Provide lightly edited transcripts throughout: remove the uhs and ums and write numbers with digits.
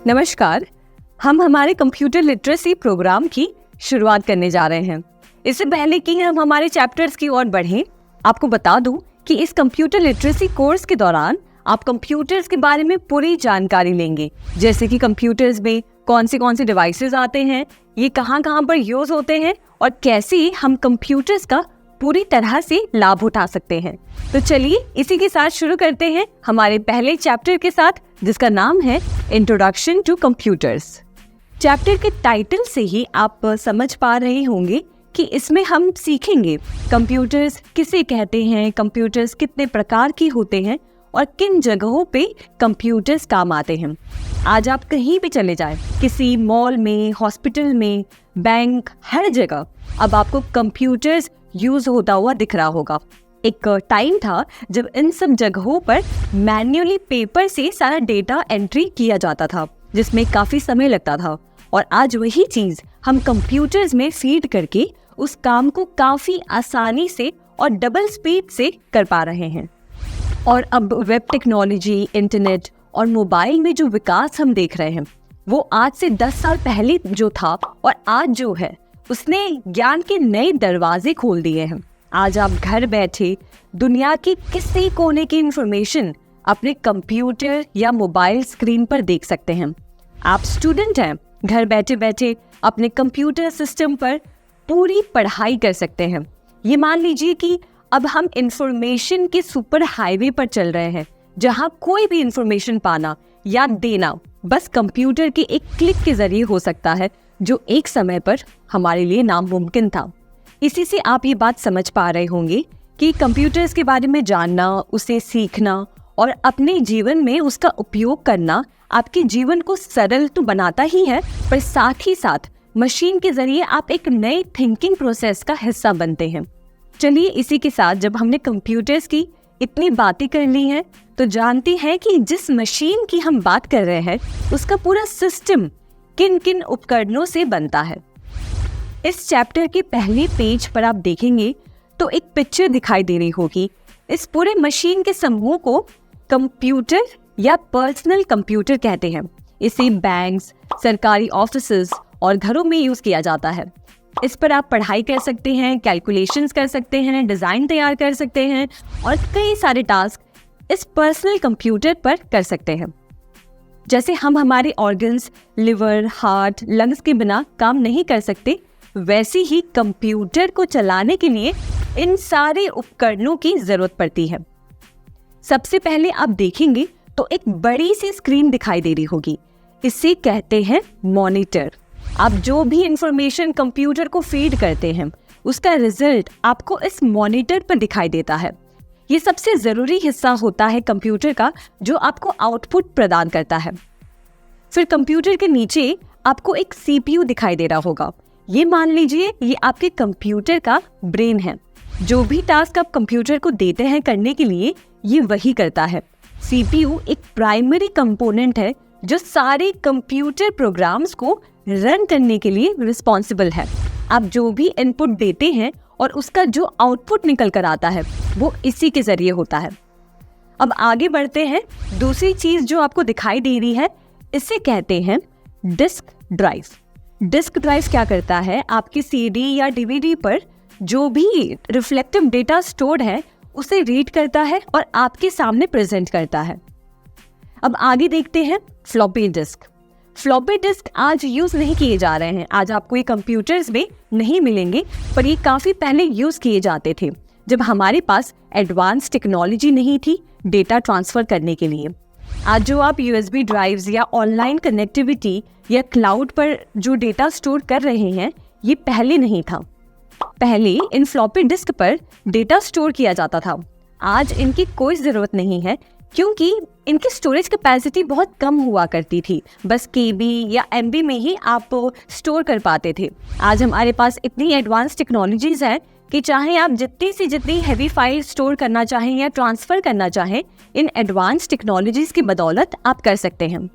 नमस्कार। हम हमारे कंप्यूटर लिटरेसी प्रोग्राम की शुरुआत करने जा रहे हैं। इससे पहले कि हम हमारे चैप्टर्स की ओर बढ़ें, आपको बता दूं कि इस कंप्यूटर लिटरेसी कोर्स के दौरान आप कंप्यूटर्स के बारे में पूरी जानकारी लेंगे, जैसे कि कंप्यूटर्स में कौन से डिवाइसेस आते हैं, ये कहाँ पर यूज होते हैं और कैसे हम कंप्यूटर्स का पूरी तरह से लाभ उठा सकते हैं। तो चलिए इसी के साथ शुरू करते हैं हमारे पहले चैप्टर के साथ, जिसका नाम है इंट्रोडक्शन टू कंप्यूटर्स। चैप्टर के टाइटल से ही आप समझ पा रहे होंगे कि इसमें हम सीखेंगे कंप्यूटर्स किसे कहते हैं, कंप्यूटर्स कितने प्रकार के होते हैं और किन जगहों पे कंप्यूटर्स काम आते हैं। आज आप कहीं भी चले जाएं, किसी मॉल में, हॉस्पिटल में, बैंक, हर जगह अब आपको कंप्यूटर्स यूज होता हुआ दिख रहा होगा। एक टाइम था जब इन सब जगहों पर मैन्युअली पेपर से सारा डेटा एंट्री किया जाता था, जिसमें काफी समय लगता था, और आज वही चीज हम कंप्यूटर्स में फीड करके उस काम को काफी आसानी से और डबल स्पीड से कर पा रहे हैं। और अब वेब टेक्नोलॉजी, इंटरनेट और मोबाइल में जो विकास हम देख रहे हैं, वो आज से 10 साल पहले जो था और आज जो है, उसने ज्ञान के नए दरवाजे खोल दिए हैं। आज आप घर बैठे दुनिया के किसी कोने की इंफॉर्मेशन अपने कंप्यूटर या मोबाइल स्क्रीन पर देख सकते हैं। आप स्टूडेंट हैं, घर बैठे बैठे अपने कंप्यूटर सिस्टम पर पूरी पढ़ाई कर सकते हैं। ये मान लीजिए कि अब हम इंफॉर्मेशन के सुपर हाईवे पर चल रहे हैं, जहां कोई भी इंफॉर्मेशन पाना या देना बस कंप्यूटर के एक क्लिक के जरिए हो सकता है, जो एक समय पर हमारे लिए नामुमकिन था। इसी से आप ये बात समझ पा रहे होंगे कि कंप्यूटर्स के बारे में जानना, उसे सीखना और अपने जीवन में उसका उपयोग करना आपके जीवन को सरल तो बनाता ही है, पर साथ ही साथ मशीन के जरिए आप एक नए थिंकिंग प्रोसेस का हिस्सा बनते हैं। चलिए इसी के साथ जब हमने कंप्यूटर्स की इतनी बातें कर ली हैं, तो जानते हैं कि जिस मशीन की हम बात कर रहे हैं, उसका पूरा सिस्टम किन किन उपकरणों से बनता है। इस चैप्टर के पहले पेज पर आप देखेंगे तो एक पिक्चर दिखाई दे रही होगी। इस पूरे मशीन के समूह को कंप्यूटर या पर्सनल कंप्यूटर कहते हैं। इसे बैंक्स, सरकारी ऑफिसेज और घरों में यूज किया जाता है। इस पर आप पढ़ाई कर सकते हैं, कैलकुलेशंस कर सकते हैं, डिजाइन तैयार कर सकते हैं और कई सारे टास्क इस पर्सनल कंप्यूटर पर कर सकते हैं। जैसे हम हमारे ऑर्गन्स, लिवर, हार्ट, लंग्स के बिना काम नहीं कर सकते, वैसे ही कंप्यूटर को चलाने के लिए इन सारे उपकरणों की जरूरत पड़ती है। सबसे पहले आप देखेंगे तो एक बड़ी सी स्क्रीन दिखाई दे रही होगी। इसे कहते हैं मॉनिटर। आप जो भी इंफॉर्मेशन कंप्यूटर को फीड करते हैं, उसका रिजल्ट आपको इस मॉनिटर पर दिखाई देता है। ये सबसे जरूरी हिस्सा होता है कंप्यूटर का, जो आपको आउटपुट प्रदान करता है। फिर कंप्यूटर के नीचे आपको एक सीपीयू दिखाई दे रहा होगा। ये मान लीजिए ये आपके कंप्यूटर का ब्रेन है। जो भी टास्क आप कंप्यूटर को देते हैं करने के लिए, ये वही करता है। सीपीयू एक प्राइमरी कंपोनेंट है जो सारे कंप्यूटर प्रोग्राम्स को रन करने के लिए रिस्पॉन्सिबल है। आप जो भी इनपुट देते हैं और उसका जो आउटपुट निकल कर आता है, वो इसी के जरिए होता है। अब आगे बढ़ते हैं। दूसरी चीज जो आपको दिखाई दे रही है, इसे कहते हैं डिस्क ड्राइव। डिस्क ड्राइव क्या करता है, आपकी सीडी या डीवीडी पर जो भी रिफ्लेक्टिव डेटा स्टोर्ड है, उसे रीड करता है और आपके सामने प्रेजेंट करता है। अब आगे देखते हैं फ्लॉपी डिस्क। फ्लॉपी डिस्क आज यूज नहीं किए जा रहे हैं। आज आपको ये कंप्यूटर्स में नहीं मिलेंगे, पर ये काफी पहले यूज किए जाते थे, जब हमारे पास एडवांस टेक्नोलॉजी नहीं थी डेटा ट्रांसफर करने के लिए। आज जो आप यूएसबी ड्राइव्स या ऑनलाइन कनेक्टिविटी या क्लाउड पर जो डेटा स्टोर कर रहे हैं, ये पहले नहीं था। पहले इन फ्लॉपी डिस्क पर डेटा स्टोर किया जाता था। आज इनकी कोई ज़रूरत नहीं है, क्योंकि इनकी स्टोरेज कैपेसिटी बहुत कम हुआ करती थी। बस केबी या एमबी में ही आप स्टोर कर पाते थे। आज हमारे पास इतनी एडवांस टेक्नोलॉजीज हैं कि चाहे आप जितनी से जितनी हैवी फाइल स्टोर करना चाहें या ट्रांसफ़र करना चाहें, इन एडवांस टेक्नोलॉजीज की बदौलत आप कर सकते हैं।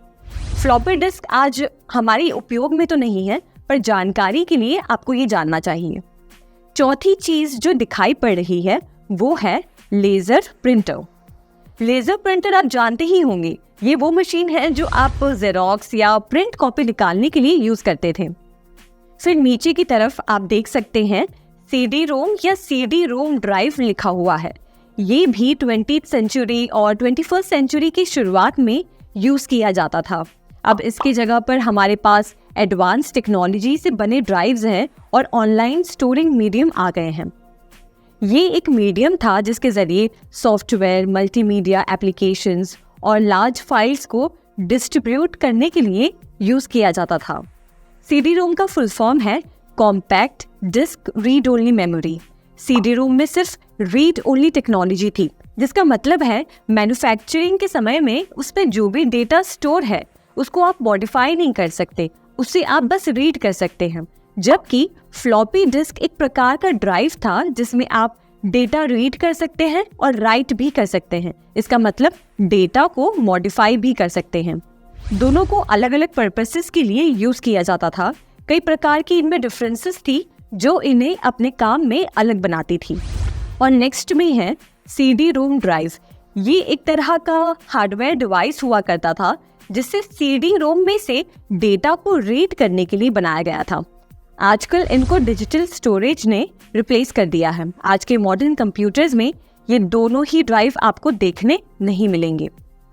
फ्लॉपी डिस्क आज हमारे उपयोग में तो नहीं है, पर जानकारी के लिए आपको ये जानना चाहिए। चौथी चीज़ जो दिखाई पड़ रही है वो है लेज़र प्रिंटर। लेजर प्रिंटर आप जानते ही होंगे, ये वो मशीन है जो आप जेरोक्स या प्रिंट कॉपी निकालने के लिए यूज करते थे। फिर नीचे की तरफ आप देख सकते हैं सीडी रोम या सीडी रोम ड्राइव लिखा हुआ है। ये भी 20th सेंचुरी और 21st सेंचुरी की शुरुआत में यूज किया जाता था। अब इसकी जगह पर हमारे पास एडवांस टेक्नोलॉजी से बने ड्राइव्स हैं और ऑनलाइन स्टोरिंग मीडियम आ गए हैं। ये एक मीडियम था जिसके जरिए सॉफ्टवेयर, मल्टीमीडिया एप्लीकेशंस और लार्ज फाइल्स को डिस्ट्रीब्यूट करने के लिए यूज किया जाता था। सीडी रोम का फुल फॉर्म है compact disc read only memory. CD ROM में सिर्फ रीड ओनली टेक्नोलॉजी थी, जिसका मतलब है मैन्युफैक्चरिंग के समय में उसमें जो भी डेटा स्टोर है उसको आप मॉडिफाई नहीं कर सकते, उससे आप बस रीड कर सकते हैं। जबकि फ्लॉपी डिस्क एक प्रकार का ड्राइव था जिसमें आप डेटा रीड कर सकते हैं और राइट भी कर सकते हैं। इसका मतलब डेटा को मॉडिफाई भी कर सकते हैं। दोनों को अलग अलग पर्पसेस के लिए यूज किया जाता था। कई प्रकार की इनमें डिफरेंसेस थी जो इन्हें अपने काम में अलग बनाती थी। और नेक्स्ट में है सीडी रोम ड्राइव। ये एक तरह का हार्डवेयर डिवाइस हुआ करता था जिससे सीडी रोम में से डेटा को रीड करने के लिए बनाया गया था। आजकल इनको डिजिटल स्टोरेज ने रिप्लेस कर दिया है। आज के मॉडर्न कंप्यूटर्स में ये दोनों ही ड्राइव आपको देखने नहीं मिलेंगे।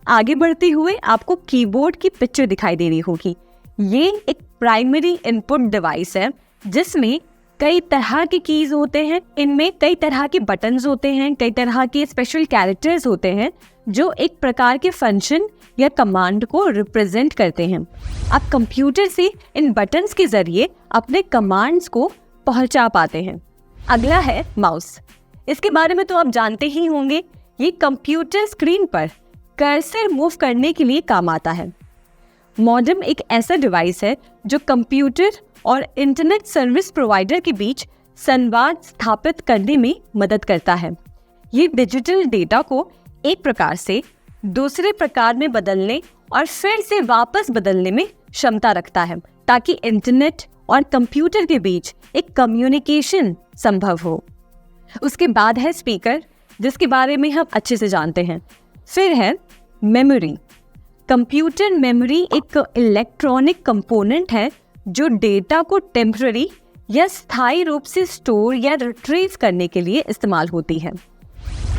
आगे बढ़ते हुए आपको कीबोर्ड की पिक्चर दिखाई दे रही होगी। ये एक प्राइमरी इनपुट डिवाइस है जिसमें कई तरह के कीज होते हैं। इनमें कई तरह के बटन्स होते हैं, कई तरह के स्पेशल कैरेक्टर्स होते हैं जो एक प्रकार के फंक्शन या कमांड को रिप्रेजेंट करते हैं। आप कंप्यूटर से इन बटन्स के जरिए अपने कमांड्स को पहुंचा पाते हैं। अगला है माउस। इसके बारे में तो आप जानते ही होंगे। ये कंप्यूटर स्क्रीन पर कर्सर मूव करने के लिए काम आता है। मॉडेम एक ऐसा डिवाइस है जो कंप्यूटर और इंटरनेट सर्विस प्रोवाइडर के बीच संवाद स्थापित करने में मदद करता है। ये डिजिटल डेटा को एक प्रकार से दूसरे प्रकार में बदलने और फिर से वापस बदलने में क्षमता रखता है ताकि इंटरनेट और कंप्यूटर के बीच एक कम्युनिकेशन संभव हो। उसके बाद है स्पीकर, जिसके बारे में हम अच्छे से जानते हैं। फिर है मेमोरी। कंप्यूटर मेमोरी एक इलेक्ट्रॉनिक कंपोनेंट है जो डेटा को टेम्पररी या स्थायी रूप से स्टोर या रिट्रीव करने के लिए इस्तेमाल होती है।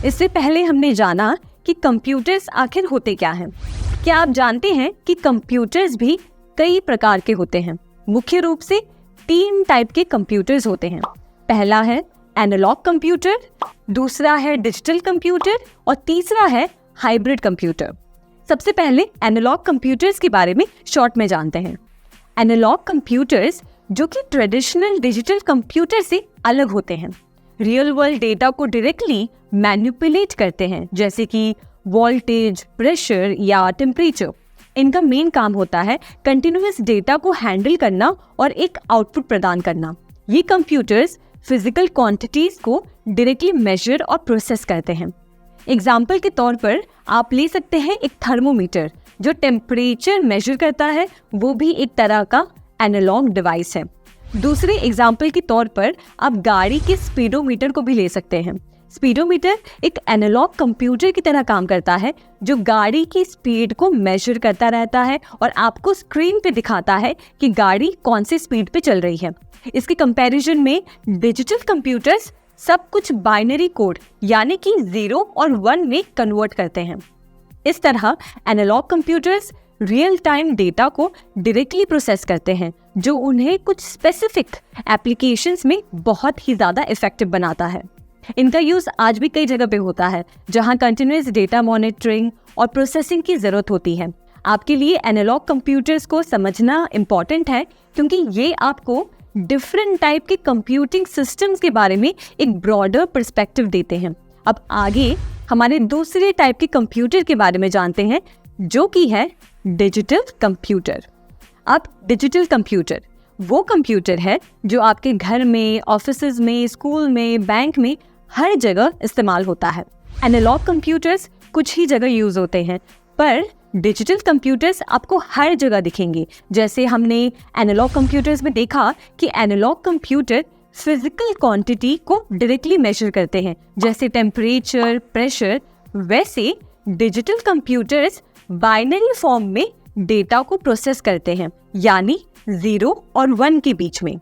इससे पहले हमने जाना कि कंप्यूटर्स आखिर होते क्या हैं। क्या आप जानते हैं कि कंप्यूटर्स भी कई प्रकार के होते हैं? मुख्य रूप से 3 टाइप के कंप्यूटर्स होते हैं। पहला है एनालॉग कंप्यूटर, दूसरा है डिजिटल कंप्यूटर और तीसरा है हाइब्रिड कंप्यूटर। सबसे पहले एनालॉग कंप्यूटर्स के बारे में शॉर्ट में जानते हैं। एनालॉग कंप्यूटर्स जो कि ट्रेडिशनल डिजिटल कंप्यूटर से अलग होते हैं, रियल वर्ल्ड डेटा को डायरेक्टली मैनिपुलेट करते हैं, जैसे कि वोल्टेज, प्रेशर या टेम्परेचर। इनका मेन काम होता है कंटिन्यूअस डेटा को हैंडल करना और एक आउटपुट प्रदान करना। ये कंप्यूटर्स फिजिकल क्वांटिटीज को डायरेक्टली मेजर और प्रोसेस करते हैं। एग्जाम्पल के तौर पर आप ले सकते हैं एक थर्मोमीटर जो टेम्परेचर मेजर करता है, वो भी एक तरह का एनालॉग डिवाइस है। दूसरे एग्जाम्पल के तौर पर आप गाड़ी के स्पीडोमीटर को भी ले सकते हैं। स्पीडोमीटर एक एनालॉग कंप्यूटर की तरह काम करता है जो गाड़ी की स्पीड को मेजर करता रहता है और आपको स्क्रीन पे दिखाता है कि गाड़ी कौन सी स्पीड पे चल रही है। इसके कंपैरिजन में डिजिटल कंप्यूटर्स सब कुछ बाइनरी कोड यानी कि 0 और 1 में कन्वर्ट करते हैं। इस तरह analog computers real time data को डायरेक्टली प्रोसेस करते हैं जो उन्हें कुछ स्पेसिफिक एप्लीकेशंस में बहुत ही ज़्यादा इफेक्टिव बनाता है। इनका यूज़ आज भी कई जगह पे होता है जहां कंटिन्यूअस डेटा मॉनिटरिंग और प्रोसेसिंग की ज़रूरत होती है। आपके लिए एनालॉग कंप्यूटर्स को समझना इम्पॉर्टेंट है क्योंकि ये आपको डिफरेंट टाइप के कंप्यूटिंग सिस्टम्स के बारे में एक ब्रॉडर पर्सपेक्टिव देते हैं। अब आगे हमारे दूसरे टाइप के कंप्यूटर के बारे में जानते हैं जो कि है डिजिटल कंप्यूटर। अब डिजिटल कंप्यूटर वो कंप्यूटर है जो आपके घर में, ऑफिसेज में, स्कूल में, बैंक में हर जगह इस्तेमाल होता है। एनालॉग कंप्यूटर्स कुछ ही जगह यूज होते हैं पर डिजिटल कंप्यूटर्स आपको हर जगह दिखेंगे। जैसे हमने एनालॉग कंप्यूटर्स में देखा कि एनालॉग कंप्यूटर फिजिकल क्वांटिटी को डायरेक्टली मेजर करते हैं जैसे टेम्परेचर, प्रेशर, वैसे डिजिटल कंप्यूटर्स बाइनरी फॉर्म में डेटा को प्रोसेस करते हैं, यानी 0 और 1 के बीच में।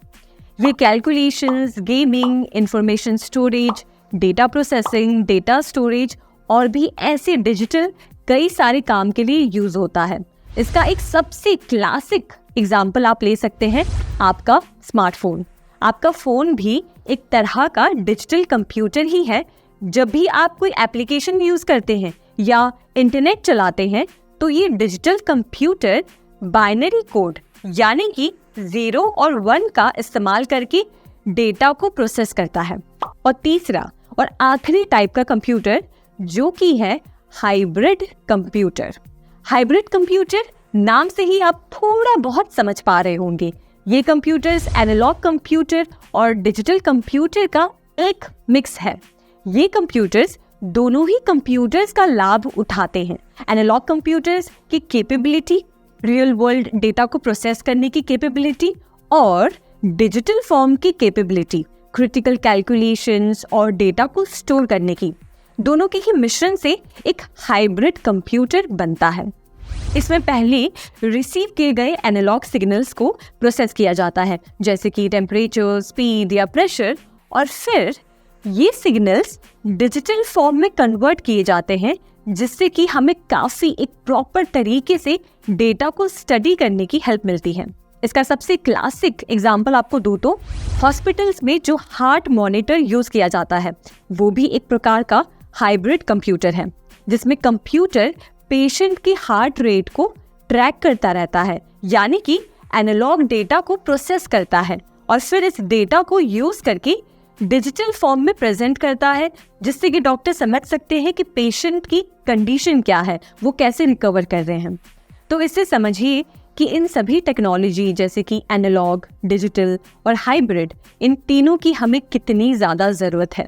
ये calculations, gaming, information storage, data processing, data storage और भी ऐसे डिजिटल कई सारे काम के लिए यूज होता है। इसका एक सबसे क्लासिक एग्जाम्पल आप ले सकते हैं आपका स्मार्टफोन। आपका फ़ोन भी एक तरह का डिजिटल कंप्यूटर ही है। जब भी आप कोई एप्लीकेशन यूज़ करते हैं या इंटरनेट चलाते हैं तो ये डिजिटल कंप्यूटर बाइनरी कोड यानी कि 0 और 1 का इस्तेमाल करके डेटा को प्रोसेस करता है। और तीसरा और आखिरी टाइप का कंप्यूटर जो कि है हाइब्रिड कंप्यूटर। हाइब्रिड कंप्यूटर नाम से ही आप थोड़ा बहुत समझ पा रहे होंगे। ये कंप्यूटर्स एनालॉग कंप्यूटर और डिजिटल कंप्यूटर का एक मिक्स है। ये कंप्यूटर्स दोनों ही कंप्यूटर्स का लाभ उठाते हैं। एनालॉग कंप्यूटर्स की कैपेबिलिटी, रियल वर्ल्ड डेटा को प्रोसेस करने की कैपेबिलिटी, और डिजिटल फॉर्म की कैपेबिलिटी, क्रिटिकल कैलकुलेशंस और डेटा को स्टोर करने की, दोनों के ही मिश्रण से एक हाइब्रिड कंप्यूटर बनता है। इसमें पहले रिसीव किए गए एनालॉग सिग्नल्स को प्रोसेस किया जाता है, जैसे कि टेम्परेचर, स्पीड या प्रेशर, और फिर ये सिग्नल्स डिजिटल फॉर्म में कन्वर्ट किए जाते हैं, जिससे कि हमें काफ़ी एक प्रॉपर तरीके से डेटा को स्टडी करने की हेल्प मिलती है। इसका सबसे क्लासिक एग्जाम्पल आपको दूं तो हॉस्पिटल्स में जो हार्ट मॉनिटर यूज़ किया जाता है वो भी एक प्रकार का हाइब्रिड कंप्यूटर है, जिसमें कंप्यूटर पेशेंट की हार्ट रेट को ट्रैक करता रहता है, यानी कि एनालॉग डेटा को प्रोसेस करता है और फिर इस डेटा को यूज़ करके डिजिटल फॉर्म में प्रेजेंट करता है, जिससे कि डॉक्टर समझ सकते हैं कि पेशेंट की कंडीशन क्या है, वो कैसे रिकवर कर रहे हैं। तो इससे समझिए कि इन सभी टेक्नोलॉजी जैसे कि एनालॉग, डिजिटल और हाइब्रिड, इन तीनों की हमें कितनी ज़्यादा ज़रूरत है।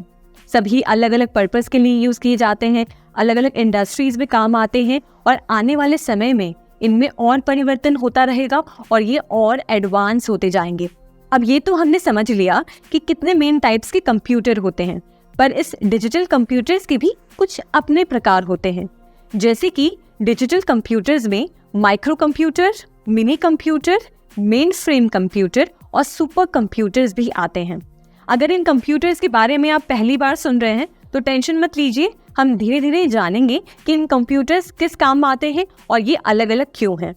सभी अलग अलग पर्पस के लिए यूज़ किए जाते हैं, अलग अलग इंडस्ट्रीज़ में काम आते हैं और आने वाले समय में इनमें और परिवर्तन होता रहेगा और ये और एडवांस होते जाएंगे। अब ये तो हमने समझ लिया कि कितने मेन टाइप्स के कंप्यूटर होते हैं, पर इस डिजिटल कंप्यूटर्स के भी कुछ अपने प्रकार होते हैं। जैसे कि डिजिटल कंप्यूटर्स में micro computer, mini computer, main frame computer और सुपर कंप्यूटर्स भी आते हैं। अगर इन कंप्यूटर्स के बारे में आप पहली बार सुन रहे हैं तो टेंशन मत लीजिए, हम धीरे धीरे जानेंगे कि इन कंप्यूटर्स किस काम में आते हैं और ये अलग अलग क्यों हैं।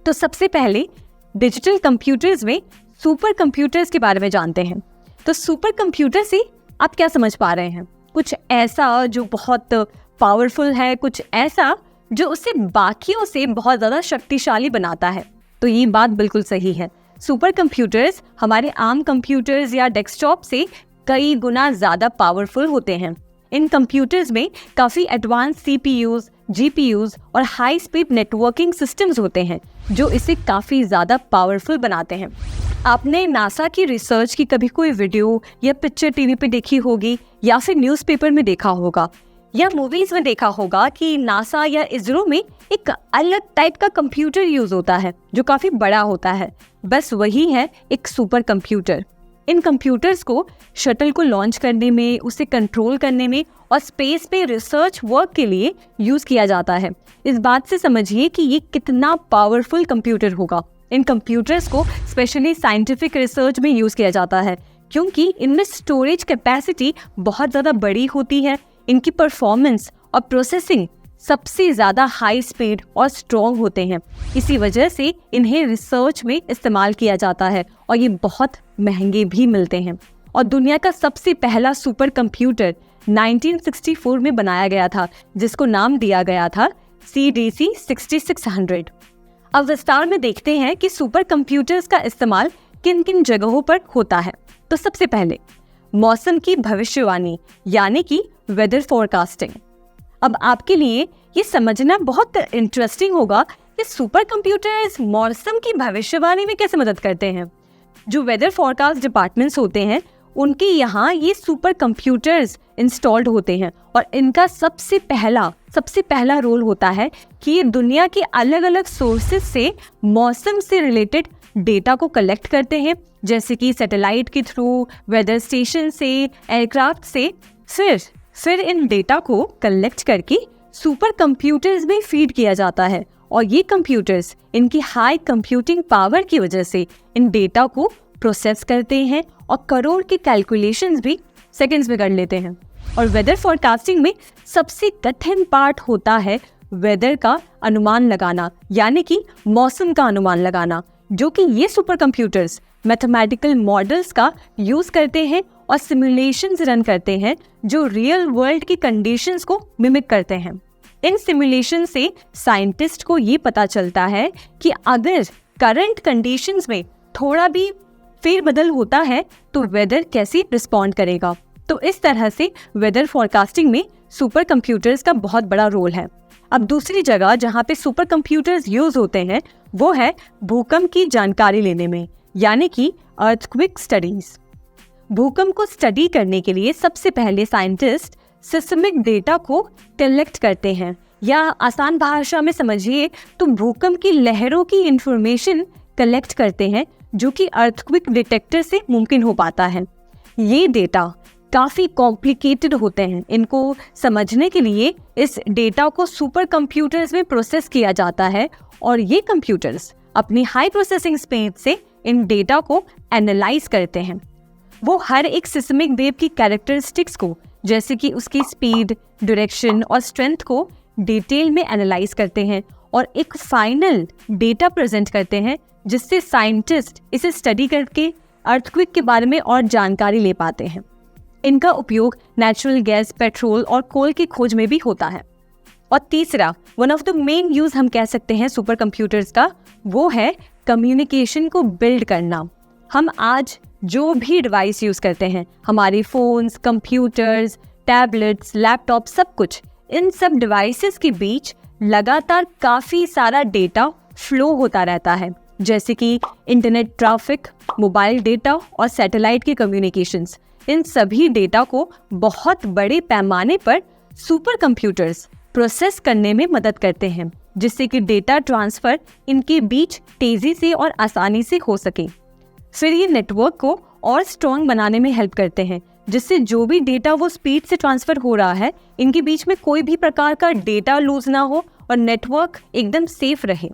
तो सबसे पहले डिजिटल कंप्यूटर्स में सुपर कंप्यूटर्स के बारे में जानते हैं। तो सुपर कंप्यूटर से आप क्या समझ पा रहे हैं? कुछ ऐसा जो बहुत पावरफुल है, कुछ ऐसा जो उसे बाकियों से बहुत ज़्यादा शक्तिशाली बनाता है। तो ये बात बिल्कुल सही है। सुपर कंप्यूटर्स हमारे आम कंप्यूटर्स या डेस्कटॉप से कई गुना ज़्यादा पावरफुल होते हैं। इन कंप्यूटर्स में काफ़ी एडवांस CPUs, GPUs और हाई स्पीड नेटवर्किंग सिस्टम्स होते हैं, जो इसे काफ़ी ज़्यादा पावरफुल बनाते हैं। आपने नासा की रिसर्च की कभी कोई वीडियो या पिक्चर टीवी पे देखी होगी, या फिर न्यूज़पेपर में देखा होगा, या मूवीज़ में देखा होगा कि नासा या इसरो में एक अलग टाइप का कंप्यूटर यूज़ होता है जो काफ़ी बड़ा होता है। बस वही है एक सुपर कंप्यूटर। इन कंप्यूटर्स को शटल को लॉन्च करने में, उसे कंट्रोल करने में और स्पेस पे रिसर्च वर्क के लिए यूज़ किया जाता है। इस बात से समझिए कि ये कितना पावरफुल कंप्यूटर होगा। इन कंप्यूटर्स को स्पेशली साइंटिफिक रिसर्च में यूज़ किया जाता है, क्योंकि इनमें स्टोरेज कैपेसिटी बहुत ज़्यादा बड़ी होती है। इनकी परफॉर्मेंस और प्रोसेसिंग सबसे ज़्यादा हाई स्पीड और स्ट्रॉन्ग होते हैं। इसी वजह से इन्हें रिसर्च में इस्तेमाल किया जाता है और ये बहुत महंगे भी मिलते हैं। और दुनिया का सबसे पहला सुपर कंप्यूटर 1964 में बनाया गया था, जिसको नाम दिया गया था CDC 6600। अब विस्तार में देखते हैं कि सुपर कंप्यूटर्स का इस्तेमाल किन किन जगहों पर होता है। तो सबसे पहले मौसम की भविष्यवाणी यानी कि वेदर फोरकास्टिंग। अब आपके लिए ये समझना बहुत इंटरेस्टिंग होगा कि सुपर कंप्यूटर्स मौसम की भविष्यवाणी में कैसे मदद करते हैं। जो वेदर फोरकास्ट डिपार्टमेंट्स होते हैं उनके यहाँ ये सुपर कंप्यूटर्स इंस्टॉल्ड होते हैं और इनका सबसे पहला रोल होता है कि ये दुनिया के अलग अलग सोर्सेज से मौसम से रिलेटेड डेटा को कलेक्ट करते हैं, जैसे कि सैटेलाइट के थ्रू, वेदर स्टेशन से, एयरक्राफ्ट से। फिर इन डेटा को कलेक्ट करके सुपर कंप्यूटर्स में फीड किया जाता है और ये कंप्यूटर्स इनकी हाई कंप्यूटिंग पावर की वजह से इन डेटा को प्रोसेस करते हैं और करोड़ के कैलकुलेशंस भी सेकंड्स में कर लेते हैं। और वेदर फोरकास्टिंग में सबसे कठिन पार्ट होता है वेदर का अनुमान लगाना, यानी कि मौसम का अनुमान लगाना, जो कि ये सुपर कंप्यूटर्स मैथमेटिकल मॉडल्स का यूज करते हैं और सिमुलेशंस रन करते हैं जो रियल वर्ल्ड की कंडीशंस को मिमिक करते हैं। इन सिमुलेशन से साइंटिस्ट को ये पता चलता है कि अगर करंट कंडीशंस में थोड़ा भी फेरबदल होता है तो वेदर कैसे रिस्पॉन्ड करेगा। तो इस तरह से वेदर फोरकास्टिंग में सुपर कंप्यूटर्स का बहुत बड़ा रोल है। अब दूसरी जगह जहाँ पे सुपर कंप्यूटर्स यूज होते हैं वो है भूकंप की जानकारी लेने में, यानी कि अर्थक्वेक स्टडीज। भूकंप को स्टडी करने के लिए सबसे पहले साइंटिस्ट सिस्मिक डेटा को कलेक्ट करते हैं, या आसान भाषा में समझिए तो भूकंप की लहरों की इंफॉर्मेशन कलेक्ट करते हैं, जो कि अर्थक्वेक डिटेक्टर से मुमकिन हो पाता है। ये डेटा काफ़ी कॉम्प्लिकेटेड होते हैं। इनको समझने के लिए इस डेटा को सुपर कंप्यूटर्स में प्रोसेस किया जाता है और ये कंप्यूटर्स अपनी हाई प्रोसेसिंग स्पीड से इन डेटा को एनालाइज करते हैं। वो हर एक सिस्मिक वेव की कैरेक्टरिस्टिक्स को, जैसे कि उसकी स्पीड, डायरेक्शन और स्ट्रेंथ को डिटेल में एनालाइज करते हैं और एक फाइनल डेटा प्रेजेंट करते हैं, जिससे साइंटिस्ट इसे स्टडी करके अर्थक्वेक के बारे में और जानकारी ले पाते हैं। इनका उपयोग नेचुरल गैस, पेट्रोल और कोल की खोज में भी होता है। और तीसरा, one of the main use हम कह सकते हैं सुपर कंप्यूटर्स का, वो है कम्युनिकेशन को बिल्ड करना। हम आज जो भी डिवाइस यूज करते हैं, हमारे फोन्स, कंप्यूटर्स, टैबलेट्स, लैपटॉप, सब कुछ, इन सब डिवाइसेस के बीच लगातार काफ़ी सारा डेटा फ्लो होता रहता है, जैसे कि इंटरनेट ट्रैफिक, मोबाइल डेटा और सैटेलाइट के कम्युनिकेशंस। इन सभी डेटा को बहुत बड़े पैमाने पर सुपर कंप्यूटर्स प्रोसेस करने में मदद करते हैं, जिससे कि डेटा ट्रांसफ़र इनके बीच तेज़ी से और आसानी से हो सके। फिर ये नेटवर्क को और स्ट्रॉन्ग बनाने में हेल्प करते हैं, जिससे जो भी डेटा वो स्पीड से ट्रांसफ़र हो रहा है, इनके बीच में कोई भी प्रकार का डेटा लूज ना हो और नेटवर्क एकदम सेफ रहे।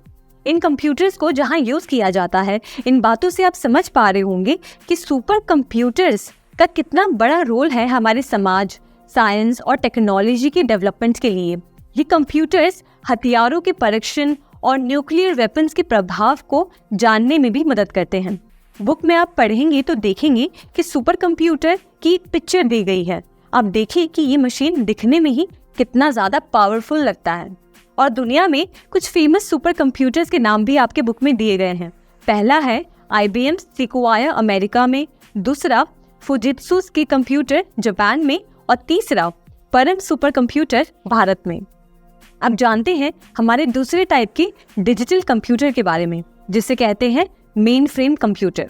इन कंप्यूटर्स को जहाँ यूज़ किया जाता है, इन बातों से आप समझ पा रहे होंगे कि सुपर कंप्यूटर्स का कितना बड़ा रोल है हमारे समाज, साइंस और टेक्नोलॉजी के डेवलपमेंट के लिए। ये कंप्यूटर्स हथियारों के परीक्षण और न्यूक्लियर वेपन्स के प्रभाव को जानने में भी मदद करते हैं। बुक में आप पढ़ेंगे तो देखेंगे कि सुपर कंप्यूटर की एक पिक्चर दी गई है। आप देखिए कि ये मशीन दिखने में ही कितना ज़्यादा पावरफुल लगता है। और दुनिया में कुछ फेमस सुपर कंप्यूटर्स के नाम भी आपके बुक में दिए गए हैं। पहला है IBM Sequoia अमेरिका में, दूसरा फुजित्सु के कंप्यूटर जापान में और तीसरा परम सुपर कंप्यूटर भारत में। अब जानते हैं हमारे दूसरे टाइप के डिजिटल कंप्यूटर के बारे में, जिसे कहते हैं मेन फ्रेम कंप्यूटर।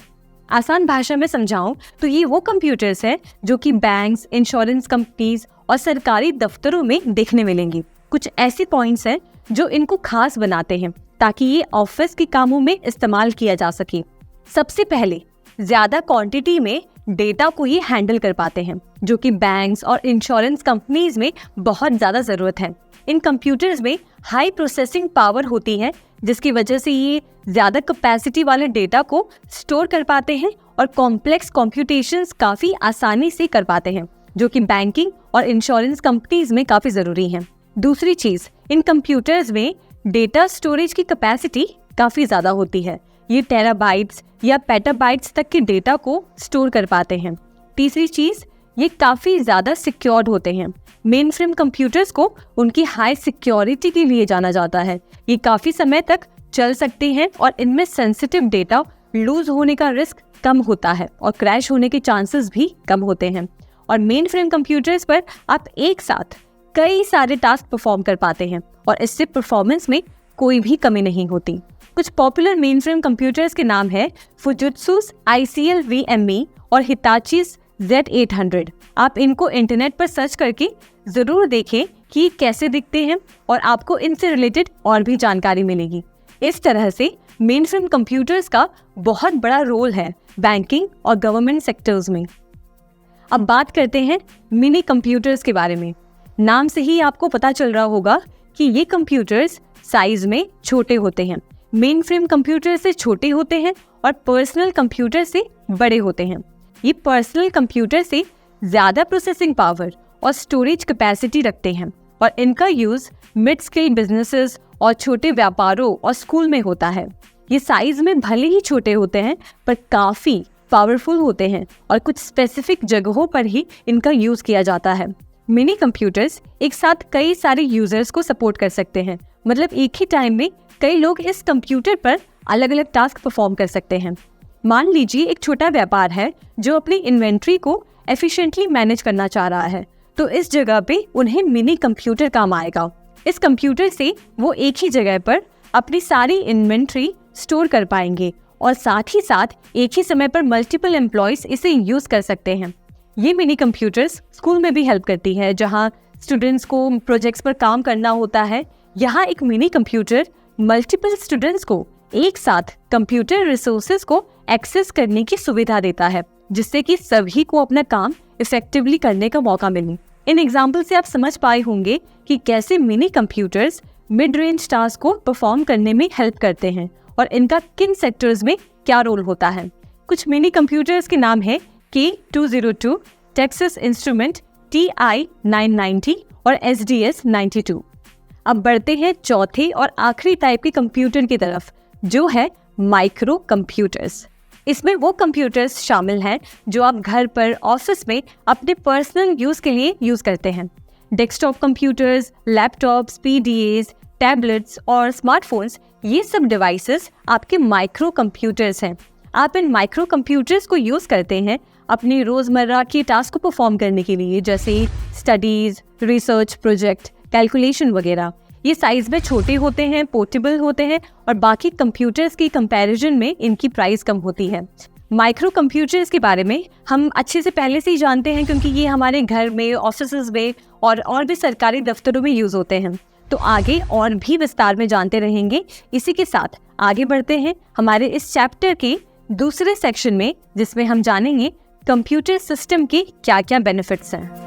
आसान भाषा में समझाऊं तो ये वो कंप्यूटर्स हैं जो कि बैंक्स, इंश्योरेंस कंपनीज और सरकारी दफ्तरों में देखने मिलेंगी। कुछ ऐसे पॉइंट्स हैं जो इनको खास बनाते हैं ताकि ये ऑफिस के कामों में इस्तेमाल किया जा सके। सबसे पहले ज्यादा क्वांटिटी में डेटा को ये हैंडल कर पाते हैं, जो कि बैंक्स और इंश्योरेंस कंपनीज में बहुत ज़्यादा ज़रूरत है। इन कंप्यूटर्स में हाई प्रोसेसिंग पावर होती है, जिसकी वजह से ये ज़्यादा कैपेसिटी वाले डेटा को स्टोर कर पाते हैं और कॉम्प्लेक्स कॉम्प्यूटेशंस काफ़ी आसानी से कर पाते हैं, जो कि बैंकिंग और इंश्योरेंस कंपनीज में काफ़ी ज़रूरी है। दूसरी चीज़, इन कंप्यूटर्स में डेटा स्टोरेज की कैपेसिटी काफ़ी ज़्यादा होती है। ये टेराबाइट्स या पेटाबाइट्स तक के डेटा को स्टोर कर पाते हैं। तीसरी चीज़, ये काफ़ी ज़्यादा सिक्योर्ड होते हैं। मेन फ्रेम कंप्यूटर्स को उनकी हाई सिक्योरिटी के लिए जाना जाता है। ये काफ़ी समय तक चल सकते हैं और इनमें सेंसिटिव डेटा लूज होने का रिस्क कम होता है और क्रैश होने के चांसेस भी कम होते हैं। और मेन फ्रेम कंप्यूटर्स पर आप एक साथ कई सारे टास्क परफॉर्म कर पाते हैं और इससे परफॉर्मेंस में कोई भी कमी नहीं होती। कुछ पॉपुलर मेन फ्रेम कंप्यूटर्स के नाम है फुजित्सु ICL VME और हिताची Z800। आप इनको इंटरनेट पर सर्च करके ज़रूर देखें कि कैसे दिखते हैं और आपको इनसे रिलेटेड और भी जानकारी मिलेगी। इस तरह से मेन फ्रेम कंप्यूटर्स का बहुत बड़ा रोल है बैंकिंग और गवर्नमेंट सेक्टर्स में। अब बात करते हैं मिनी कंप्यूटर्स के बारे में। नाम से ही आपको पता चल रहा होगा कि ये कंप्यूटर्स साइज में छोटे होते हैं, मेन फ्रेम कंप्यूटर से छोटे होते हैं और पर्सनल कंप्यूटर से बड़े होते हैं। ये पर्सनल कंप्यूटर से ज़्यादा प्रोसेसिंग पावर और स्टोरेज कैपेसिटी रखते हैं और इनका यूज़ मिड स्केल बिजनेसेस और छोटे व्यापारों और स्कूल में होता है। ये साइज में भले ही छोटे होते हैं पर काफ़ी पावरफुल होते हैं और कुछ स्पेसिफिक जगहों पर ही इनका यूज़ किया जाता है। मिनी कंप्यूटर्स एक साथ कई सारे यूजर्स को सपोर्ट कर सकते हैं, मतलब एक ही टाइम में कई लोग इस कंप्यूटर पर अलग अलग टास्क परफॉर्म कर सकते हैं। मान लीजिए एक छोटा व्यापार है जो अपनी इन्वेंट्री को एफिशिएंटली मैनेज करना चाह रहा है, तो इस जगह पे उन्हें मिनी कंप्यूटर काम आएगा। इस कंप्यूटर से वो एक ही जगह पर अपनी सारी इन्वेंट्री स्टोर कर पाएंगे और साथ ही साथ एक ही समय पर मल्टीपल एम्प्लॉयज इसे यूज कर सकते हैं। ये मिनी कंप्यूटर्स स्कूल में भी हेल्प करती है, जहाँ स्टूडेंट्स को प्रोजेक्ट्स पर काम करना होता है। यहाँ एक मिनी कंप्यूटर मल्टीपल स्टूडेंट्स को एक साथ कंप्यूटर रिसोर्सेज को एक्सेस करने की सुविधा देता है, जिससे कि सभी को अपना काम इफेक्टिवली करने का मौका मिले। इन एग्जाम्पल से आप समझ पाए होंगे कि कैसे mini computers mid range task को परफॉर्म करने में हेल्प करते हैं और इनका किन सेक्टर्स में क्या रोल होता है। कुछ मिनी कंप्यूटर्स के नाम है K202, टेक्सास इंस्ट्रूमेंट TI-990 और SDS-92। अब बढ़ते हैं चौथे और आखिरी टाइप के कंप्यूटर की तरफ, जो है माइक्रो कंप्यूटर्स। इसमें वो कंप्यूटर्स शामिल हैं जो आप घर पर, ऑफिस में अपने पर्सनल यूज के लिए यूज करते हैं। Desktop computers, laptops, PDAs, tablets और स्मार्टफोन्स, ये सब डिवाइसेस आपके माइक्रो कंप्यूटर्स हैं। आप इन माइक्रो कंप्यूटर्स को यूज करते हैं अपनी रोजमर्रा की टास्क को परफॉर्म करने के लिए, जैसे स्टडीज, रिसर्च प्रोजेक्ट, कैलकुलेशन वगैरह। ये साइज में छोटे होते हैं, पोर्टेबल होते हैं और बाकी कंप्यूटर्स की कंपैरिजन में इनकी प्राइस कम होती है। माइक्रो कंप्यूटर्स के बारे में हम अच्छे से पहले से ही जानते हैं, क्योंकि ये हमारे घर में, ऑफिसेज में और भी सरकारी दफ्तरों में यूज होते हैं। तो आगे और भी विस्तार में जानते रहेंगे। इसी के साथ आगे बढ़ते हैं हमारे इस चैप्टर के दूसरे सेक्शन में, जिसमें हम जानेंगे कंप्यूटर सिस्टम के क्या क्या बेनिफिट्स हैं।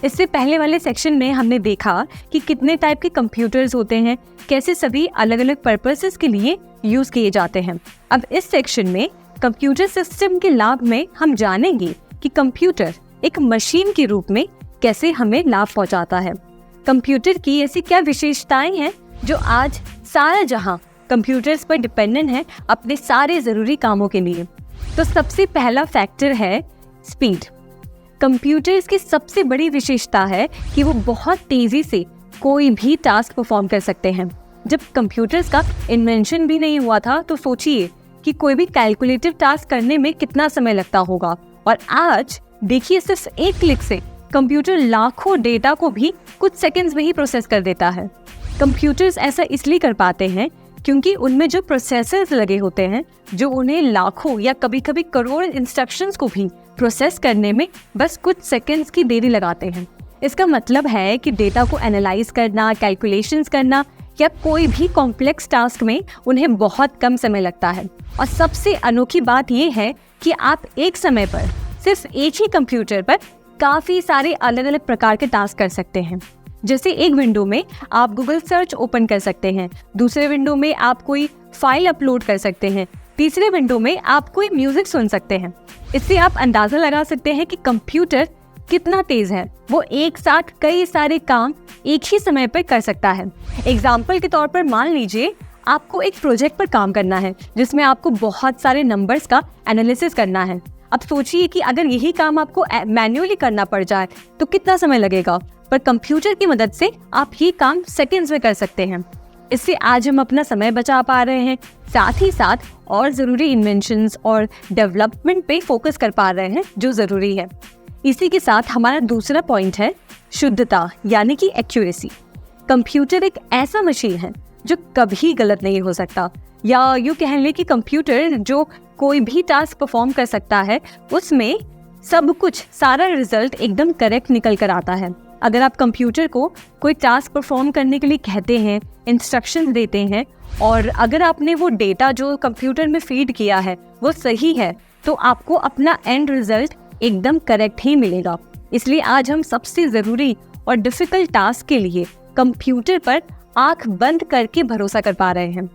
इससे पहले वाले सेक्शन में हमने देखा कि कितने टाइप के कंप्यूटर्स होते हैं, कैसे सभी अलग अलग पर्पसेस के लिए यूज किए जाते हैं। अब इस सेक्शन में कंप्यूटर सिस्टम के लाभ में हम जानेंगे कि कंप्यूटर एक मशीन के रूप में कैसे हमें लाभ पहुंचाता है। कंप्यूटर की ऐसी क्या विशेषताएं हैं जो आज सारा जहां कंप्यूटर्स पर डिपेंडेंट है अपने सारे जरूरी कामों के लिए। तो सबसे पहला फैक्टर है स्पीड। कंप्यूटर्स की सबसे बड़ी विशेषता है कि वो बहुत तेजी से कोई भी टास्क परफॉर्म कर सकते हैं। जब कंप्यूटर्स का इन्वेंशन भी नहीं हुआ था तो सोचिए कि कोई भी कैलकुलेटिव टास्क करने में कितना समय लगता होगा, और आज देखिए सिर्फ एक क्लिक से कंप्यूटर लाखों डेटा को भी कुछ सेकंड्स में ही प्रोसेस कर देता है। कंप्यूटर्स ऐसा इसलिए कर पाते हैं क्योंकि उनमें जो प्रोसेसर्स लगे होते हैं, जो उन्हें लाखों या कभी कभी करोड़ इंस्ट्रक्शंस को भी प्रोसेस करने में बस कुछ सेकंड्स की देरी लगाते हैं। इसका मतलब है कि डेटा को एनालाइज करना, कैलकुलेशंस करना या कोई भी कॉम्प्लेक्स टास्क में उन्हें बहुत कम समय लगता है। और सबसे अनोखी बात यह है कि आप एक समय पर सिर्फ एक ही कंप्यूटर पर काफ़ी सारे अलग अलग प्रकार के टास्क कर सकते हैं। जैसे एक विंडो में आप गूगल सर्च ओपन कर सकते हैं, दूसरे विंडो में आप कोई फाइल अपलोड कर सकते हैं, तीसरे विंडो में आप कोई म्यूजिक सुन सकते हैं। इससे आप अंदाजा लगा सकते हैं कि कंप्यूटर कितना तेज है। वो एक साथ कई सारे काम एक ही समय पर कर सकता है। एग्जाम्पल के तौर पर मान लीजिए आपको एक प्रोजेक्ट पर काम करना है जिसमें आपको बहुत सारे नंबर्स का एनालिसिस करना है। अब सोचिए कि अगर यही काम आपको मैन्युअली करना पड़ जाए तो कितना समय लगेगा, पर कंप्यूटर की मदद से आप ये काम सेकंड्स में कर सकते हैं। इससे आज हम अपना समय बचा पा रहे हैं, साथ ही साथ और ज़रूरी इन्वेंशंस और डेवलपमेंट पे फोकस कर पा रहे हैं जो ज़रूरी है। इसी के साथ हमारा दूसरा पॉइंट है शुद्धता, यानी कि एक्यूरेसी। कंप्यूटर एक ऐसा मशीन है जो कभी गलत नहीं हो सकता, या यूँ कह लें कि कंप्यूटर जो कोई भी टास्क परफॉर्म कर सकता है उसमें सब कुछ, सारा रिजल्ट एकदम करेक्ट निकल कर आता है। अगर आप कंप्यूटर को कोई टास्क परफॉर्म करने के लिए कहते हैं, इंस्ट्रक्शन देते हैं, और अगर आपने वो डेटा जो कंप्यूटर में फीड किया है वो सही है, तो आपको अपना एंड रिजल्ट एकदम करेक्ट ही मिलेगा। इसलिए आज हम सबसे ज़रूरी और डिफ़िकल्ट टास्क के लिए कंप्यूटर पर आंख बंद करके भरोसा कर पा रहे हैं।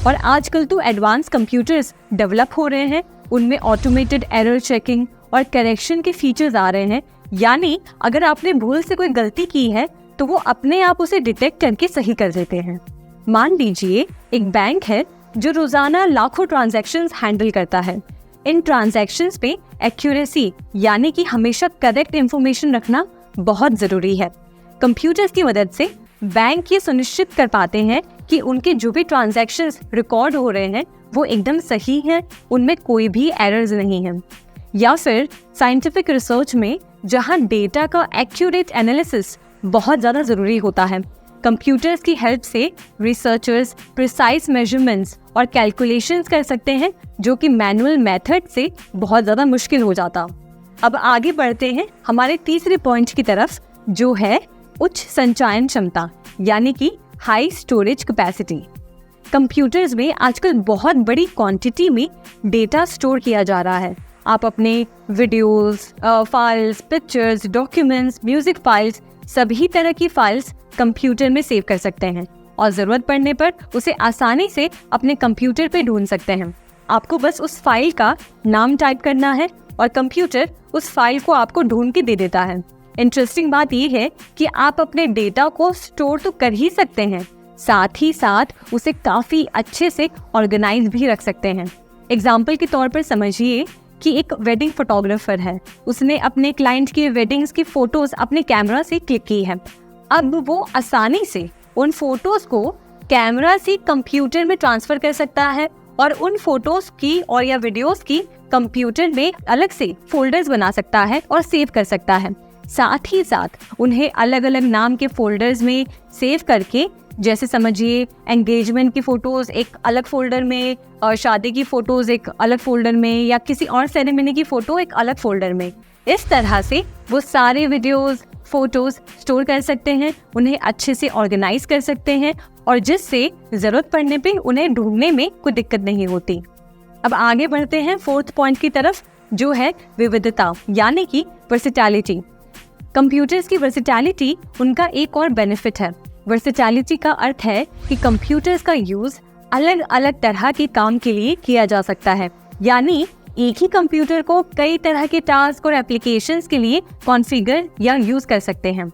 और आजकल तो एडवांस कंप्यूटर्स डेवलप हो रहे हैं, उनमें ऑटोमेटेड एरर चेकिंग और करेक्शन के फीचर्स आ रहे हैं, यानी अगर आपने भूल से कोई गलती की है तो वो अपने आप उसे डिटेक्ट करके सही कर देते हैं। मान लीजिए एक बैंक है जो रोजाना लाखों ट्रांजैक्शंस हैंडल करता है। इन ट्रांजैक्शंस पे एक्यूरेसी, यानी कि हमेशा करेक्ट इंफॉर्मेशन रखना बहुत ज़रूरी है। कंप्यूटर्स की मदद से बैंक ये सुनिश्चित कर पाते हैं कि उनके जो भी ट्रांजैक्शंस रिकॉर्ड हो रहे हैं वो एकदम सही हैं, उनमें कोई भी एरर्स नहीं हैं। या फिर साइंटिफिक रिसर्च में जहां डेटा का एक्यूरेट एनालिसिस बहुत ज़्यादा ज़रूरी होता है, कंप्यूटर्स की हेल्प से रिसर्चर्स प्रिसाइज मेजरमेंट्स और कैलकुलेशंस कर सकते हैं, जो कि मैनुअल मेथड से बहुत ज़्यादा मुश्किल हो जाता। अब आगे बढ़ते हैं हमारे तीसरे पॉइंट की तरफ, जो है उच्च संचयन क्षमता, यानी कि हाई स्टोरेज कैपेसिटी। कंप्यूटर्स में आजकल बहुत बड़ी क्वांटिटी में डेटा स्टोर किया जा रहा है। आप अपने videos, files, pictures, documents, music files, सभी तरह की फाइल्स कंप्यूटर में सेव कर सकते हैं और ज़रूरत पड़ने पर उसे आसानी से अपने कंप्यूटर पे ढूंढ सकते हैं। आपको बस उस फाइल का नाम टाइप करना है और कंप्यूटर उस फाइल को आपको ढूंढ के दे देता है। इंटरेस्टिंग बात यह है कि आप अपने डेटा को स्टोर तो कर ही सकते हैं, साथ ही साथ उसे काफ़ी अच्छे से ऑर्गेनाइज भी रख सकते हैं। एग्जाम्पल के तौर पर समझिए कि एक वेडिंग फोटोग्राफर है, उसने अपने क्लाइंट की वेडिंग्स की फ़ोटोज़ अपने कैमरा से क्लिक की है। अब वो आसानी से उन फोटोज़ को कैमरा से कंप्यूटर में ट्रांसफ़र कर सकता है और उन फोटोज़ की और या वीडियोज़ की कंप्यूटर में अलग से फोल्डर्स बना सकता है और सेव कर सकता है। साथ ही साथ उन्हें अलग अलग नाम के फोल्डर्स में सेव करके, जैसे समझिए एंगेजमेंट की फ़ोटोज़ एक अलग फोल्डर में और शादी की फ़ोटोज़ एक अलग फोल्डर में, या किसी और सेरेमनी की फ़ोटो एक अलग फोल्डर में। इस तरह से वो सारे वीडियोज़, फ़ोटोज़ स्टोर कर सकते हैं, उन्हें अच्छे से ऑर्गेनाइज कर सकते हैं, और जिससे ज़रूरत पड़ने पे उन्हें ढूंढने में कोई दिक्कत नहीं होती। अब आगे बढ़ते हैं फोर्थ पॉइंट की तरफ, जो है विविधता, यानी कि वर्सेटैलिटी। कंप्यूटर्स की वर्सेटैलिटी उनका एक और बेनिफिट है। वर्सेटैलिटी का अर्थ है कि कंप्यूटर्स का यूज़ अलग अलग तरह के काम के लिए किया जा सकता है, यानी एक ही कंप्यूटर को कई तरह के टास्क और एप्लीकेशंस के लिए कॉन्फ़िगर या यूज़ कर सकते हैं।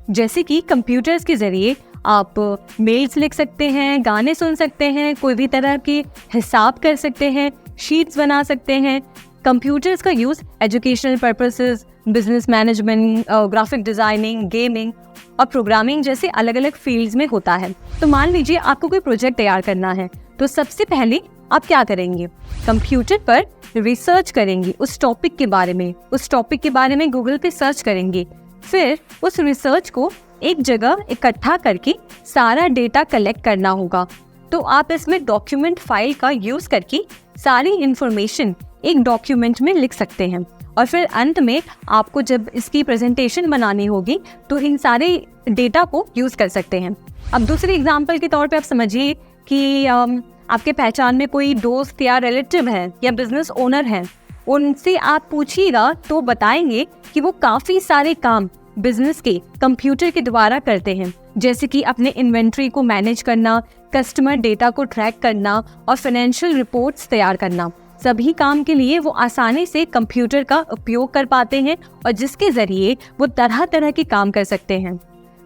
जैसे कि कंप्यूटर्स के ज़रिए आप मेल्स लिख सकते हैं, गाने सुन सकते हैं, कोई भी तरह के हिसाब कर सकते हैं, शीट्स बना सकते हैं। कंप्यूटर्स का use educational purposes, business management, graphic designing, gaming और प्रोग्रामिंग जैसे अलग अलग फील्ड्स में होता है। तो मान लीजिए आपको कोई प्रोजेक्ट तैयार करना है, तो सबसे पहले आप क्या करेंगे? कंप्यूटर पर रिसर्च करेंगे उस टॉपिक के बारे में गूगल पे सर्च करेंगे। फिर उस रिसर्च को एक जगह इकट्ठा करके सारा डेटा कलेक्ट करना होगा। तो आप इसमें डॉक्यूमेंट फाइल का यूज़ करके सारी इंफॉर्मेशन एक डॉक्यूमेंट में लिख सकते हैं, और फिर अंत में आपको जब इसकी प्रेजेंटेशन बनानी होगी तो इन सारे डेटा को यूज़ कर सकते हैं। अब दूसरे एग्जाम्पल के तौर पे आप समझिए कि आपके पहचान में कोई दोस्त या रिलेटिव है या बिजनेस ओनर है, उनसे आप पूछिएगा तो बताएंगे कि वो काफ़ी सारे काम बिजनेस के कंप्यूटर के द्वारा करते हैं, जैसे कि अपने इन्वेंट्री को मैनेज करना, कस्टमर डेटा को ट्रैक करना और फाइनेंशियल रिपोर्ट्स तैयार करना। सभी काम के लिए वो आसानी से कंप्यूटर का उपयोग कर पाते हैं और जिसके ज़रिए वो तरह तरह के काम कर सकते हैं।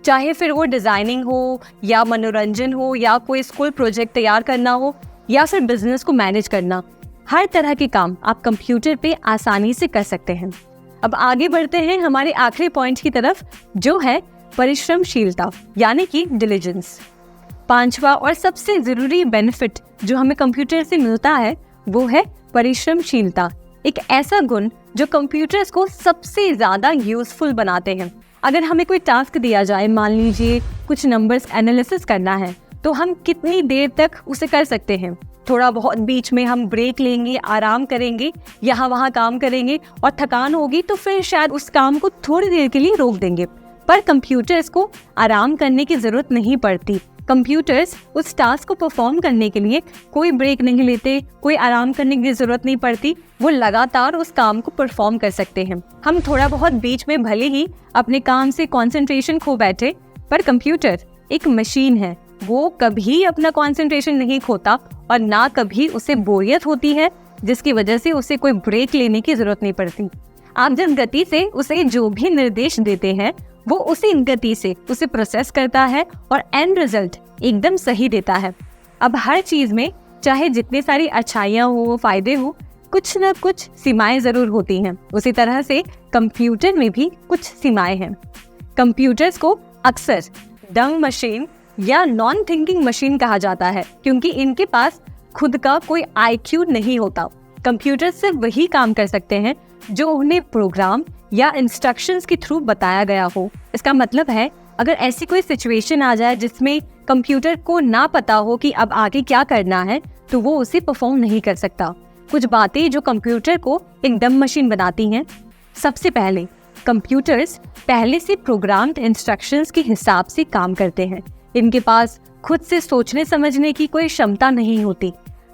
चाहे फिर वो डिज़ाइनिंग हो या मनोरंजन हो या कोई स्कूल प्रोजेक्ट तैयार करना हो या फिर बिजनेस को मैनेज करना, हर तरह के काम आप कंप्यूटर पे आसानी से कर सकते हैं। अब आगे बढ़ते हैं हमारे आखिरी पॉइंट की तरफ, जो है परिश्रमशीलता यानी कि डिलिजेंस। पांचवा और सबसे जरूरी बेनिफिट जो हमें कंप्यूटर से मिलता है वो है परिश्रमशीलता, एक ऐसा गुण जो कंप्यूटर्स को सबसे ज्यादा यूजफुल बनाते हैं। अगर हमें कोई टास्क दिया जाए, मान लीजिए कुछ नंबर्स एनालिसिस करना है, तो हम कितनी देर तक उसे कर सकते हैं। थोड़ा बहुत बीच में हम ब्रेक लेंगे, आराम करेंगे, यहाँ वहाँ काम करेंगे और थकान होगी तो फिर शायद उस काम को थोड़ी देर के लिए रोक देंगे। पर कंप्यूटर्स को आराम करने की जरूरत नहीं पड़ती। कंप्यूटर्स उस टास्क को परफॉर्म करने के लिए कोई ब्रेक नहीं लेते, कोई आराम करने की जरूरत नहीं पड़ती, वो लगातार उस काम को परफॉर्म कर सकते हैं। हम थोड़ा बहुत बीच में भले ही अपने काम से कंसंट्रेशन खो बैठे, पर कंप्यूटर एक मशीन है, वो कभी अपना कंसंट्रेशन नहीं खोता और ना कभी उसे बोरियत होती है जिसकी वजह से उसे कोई ब्रेक लेने की जरूरत नहीं पड़ती। आप जिस गति से उसे जो भी निर्देश देते हैं वो उसी गति से उसे प्रोसेस करता है और एंड रिजल्ट एकदम सही देता है। अब हर चीज में चाहे जितनी सारी अच्छाइयाँ हो, फायदे हो, कुछ न कुछ सीमाएं जरूर होती हैं। उसी तरह से कंप्यूटर में भी कुछ सीमाएं हैं। कंप्यूटर्स को अक्सर डंग मशीन या नॉन थिंकिंग मशीन कहा जाता है क्योंकि इनके पास खुद का कोई IQ नहीं होता। कंप्यूटर सिर्फ वही काम कर सकते हैं जो उन्हें प्रोग्राम या इंस्ट्रक्शंस के थ्रू बताया गया हो। इसका मतलब है अगर ऐसी कोई सिचुएशन आ जाए जिसमें कंप्यूटर को ना पता हो कि अब आगे क्या करना है, तो वो उसे परफॉर्म नहीं कर सकता। कुछ बातें जो कंप्यूटर को एक डम मशीन बनाती हैं। सबसे पहले कंप्यूटर्स पहले से प्रोग्राम्ड इंस्ट्रक्शंस के हिसाब से काम करते हैं। इनके पास खुद से सोचने समझने की कोई क्षमता नहीं होती।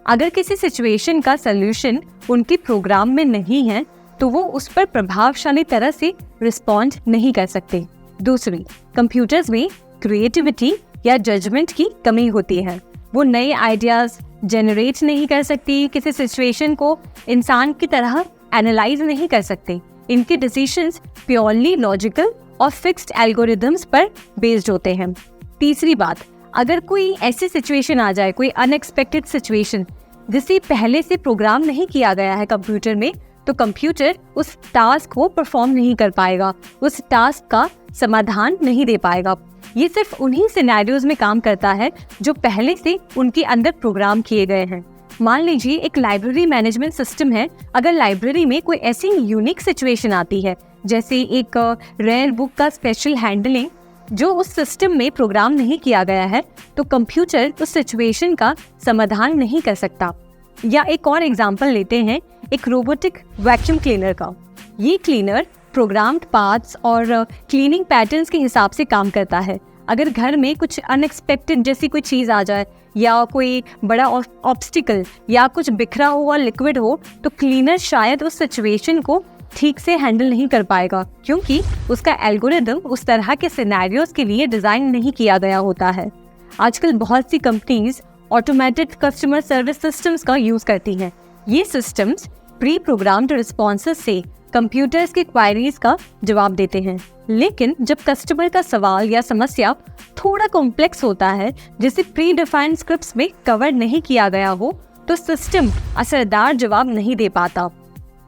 अगर किसी सिचुएशन का सलूशन उनके प्रोग्राम में नहीं है तो वो उस पर प्रभावशाली तरह से रिस्पॉन्ड नहीं कर सकते। दूसरी, कंप्यूटर्स में क्रिएटिविटी या जजमेंट की कमी होती है। वो नए आइडियाज जनरेट नहीं कर सकती, किसी सिचुएशन को इंसान की तरह एनालाइज नहीं कर सकते। इनके डिसीजंस प्योरली लॉजिकल और फिक्स्ड एल्गोरिदम्स पर बेस्ड होते हैं। तीसरी बात, अगर कोई ऐसी सिचुएशन आ जाए, कोई अनएक्सपेक्टेड सिचुएशन जिसे पहले से प्रोग्राम नहीं किया गया है कंप्यूटर में, तो कंप्यूटर उस टास्क को परफॉर्म नहीं कर पाएगा, उस टास्क का समाधान नहीं दे पाएगा। ये सिर्फ उन्हीं सिनेरियोज में काम करता है जो पहले से उनके अंदर प्रोग्राम किए गए हैं। मान लीजिए एक लाइब्रेरी मैनेजमेंट सिस्टम है। अगर लाइब्रेरी में कोई ऐसी यूनिक सिचुएशन आती है, जैसे एक रेयर बुक का स्पेशल हैंडलिंग जो उस सिस्टम में प्रोग्राम नहीं किया गया है, तो कंप्यूटर उस सिचुएशन का समाधान नहीं कर सकता। या एक और एग्जांपल लेते हैं, एक रोबोटिक वैक्यूम क्लीनर का। ये क्लीनर प्रोग्राम्ड पार्ट्स और क्लीनिंग पैटर्न्स के हिसाब से काम करता है। अगर घर में कुछ अनएक्सपेक्टेड जैसी कोई चीज़ आ जाए या कोई बड़ा ऑब्स्टिकल या कुछ बिखरा हुआ लिक्विड हो, तो क्लीनर शायद उस सिचुएशन को ठीक से हैंडल नहीं कर पाएगा क्योंकि उसका एल्गोरिदम उस तरह के सिनेरियोज के लिए डिज़ाइन नहीं किया गया होता है। आजकल बहुत सी companies automated customer service systems का यूज़ करती हैं। ये सिस्टम्स प्री प्रोग्राम्ड रिस्पॉन्सेस से कंप्यूटर्स के क्वायरीज का जवाब देते हैं। लेकिन जब कस्टमर का सवाल या समस्या थोड़ा कॉम्प्लेक्स होता है, जिसे प्री डिफाइंड स्क्रिप्ट्स में कवर नहीं किया गया हो, तो सिस्टम असरदार जवाब नहीं दे पाता।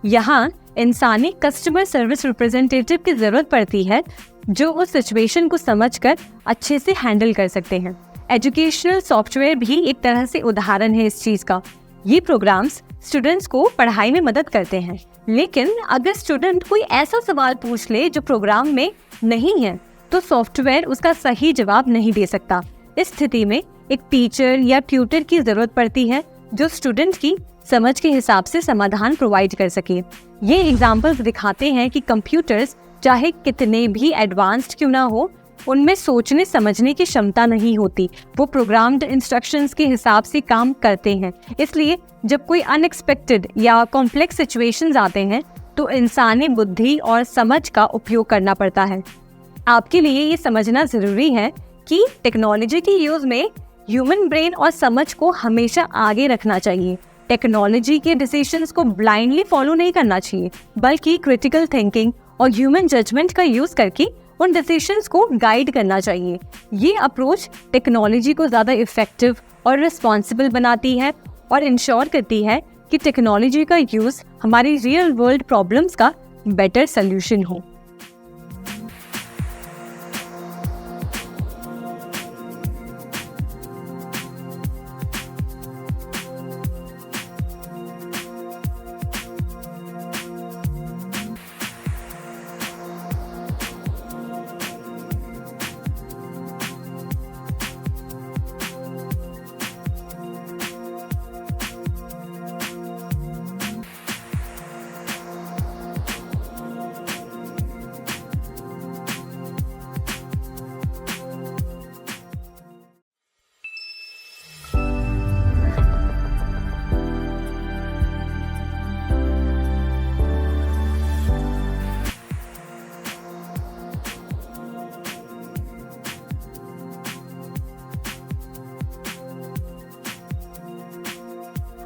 यहाँ इंसानी कस्टमर सर्विस रिप्रेजेंटेटिव की जरूरत पड़ती है जो उस सिचुएशन को समझकर अच्छे से हैंडल कर सकते हैं। एजुकेशनल सॉफ्टवेयर भी एक तरह से उदाहरण है इस चीज का। ये प्रोग्राम्स स्टूडेंट्स को पढ़ाई में मदद करते हैं, लेकिन अगर स्टूडेंट कोई ऐसा सवाल पूछ ले जो प्रोग्राम में नहीं है, तो सॉफ्टवेयर उसका सही जवाब नहीं दे सकता। इस स्थिति में एक टीचर या ट्यूटर की जरूरत पड़ती है जो स्टूडेंट की समझ के हिसाब से समाधान प्रोवाइड कर सके। ये एग्जाम्पल्स दिखाते हैं कि कंप्यूटर्स चाहे कितने भी एडवांस्ड क्यों ना हो, उनमें सोचने समझने की क्षमता नहीं होती। वो प्रोग्राम्ड इंस्ट्रक्शंस के हिसाब से काम करते हैं। इसलिए जब कोई अनएक्सपेक्टेड या कॉम्प्लेक्स सिचुएशंस आते हैं तो इंसानी बुद्धि और समझ का उपयोग करना पड़ता है। आपके लिए ये समझना जरूरी है कि टेक्नोलॉजी की यूज में ह्यूमन ब्रेन और समझ को हमेशा आगे रखना चाहिए। टेक्नोलॉजी के डिसीजंस को ब्लाइंडली फॉलो नहीं करना चाहिए, बल्कि क्रिटिकल थिंकिंग और ह्यूमन जजमेंट का यूज करके उन डिसीजंस को गाइड करना चाहिए। ये अप्रोच टेक्नोलॉजी को ज़्यादा इफेक्टिव और रिस्पॉन्सिबल बनाती है और इंश्योर करती है कि टेक्नोलॉजी का यूज़ हमारी रियल वर्ल्ड प्रॉब्लम्स का बेटर सोल्यूशन हो।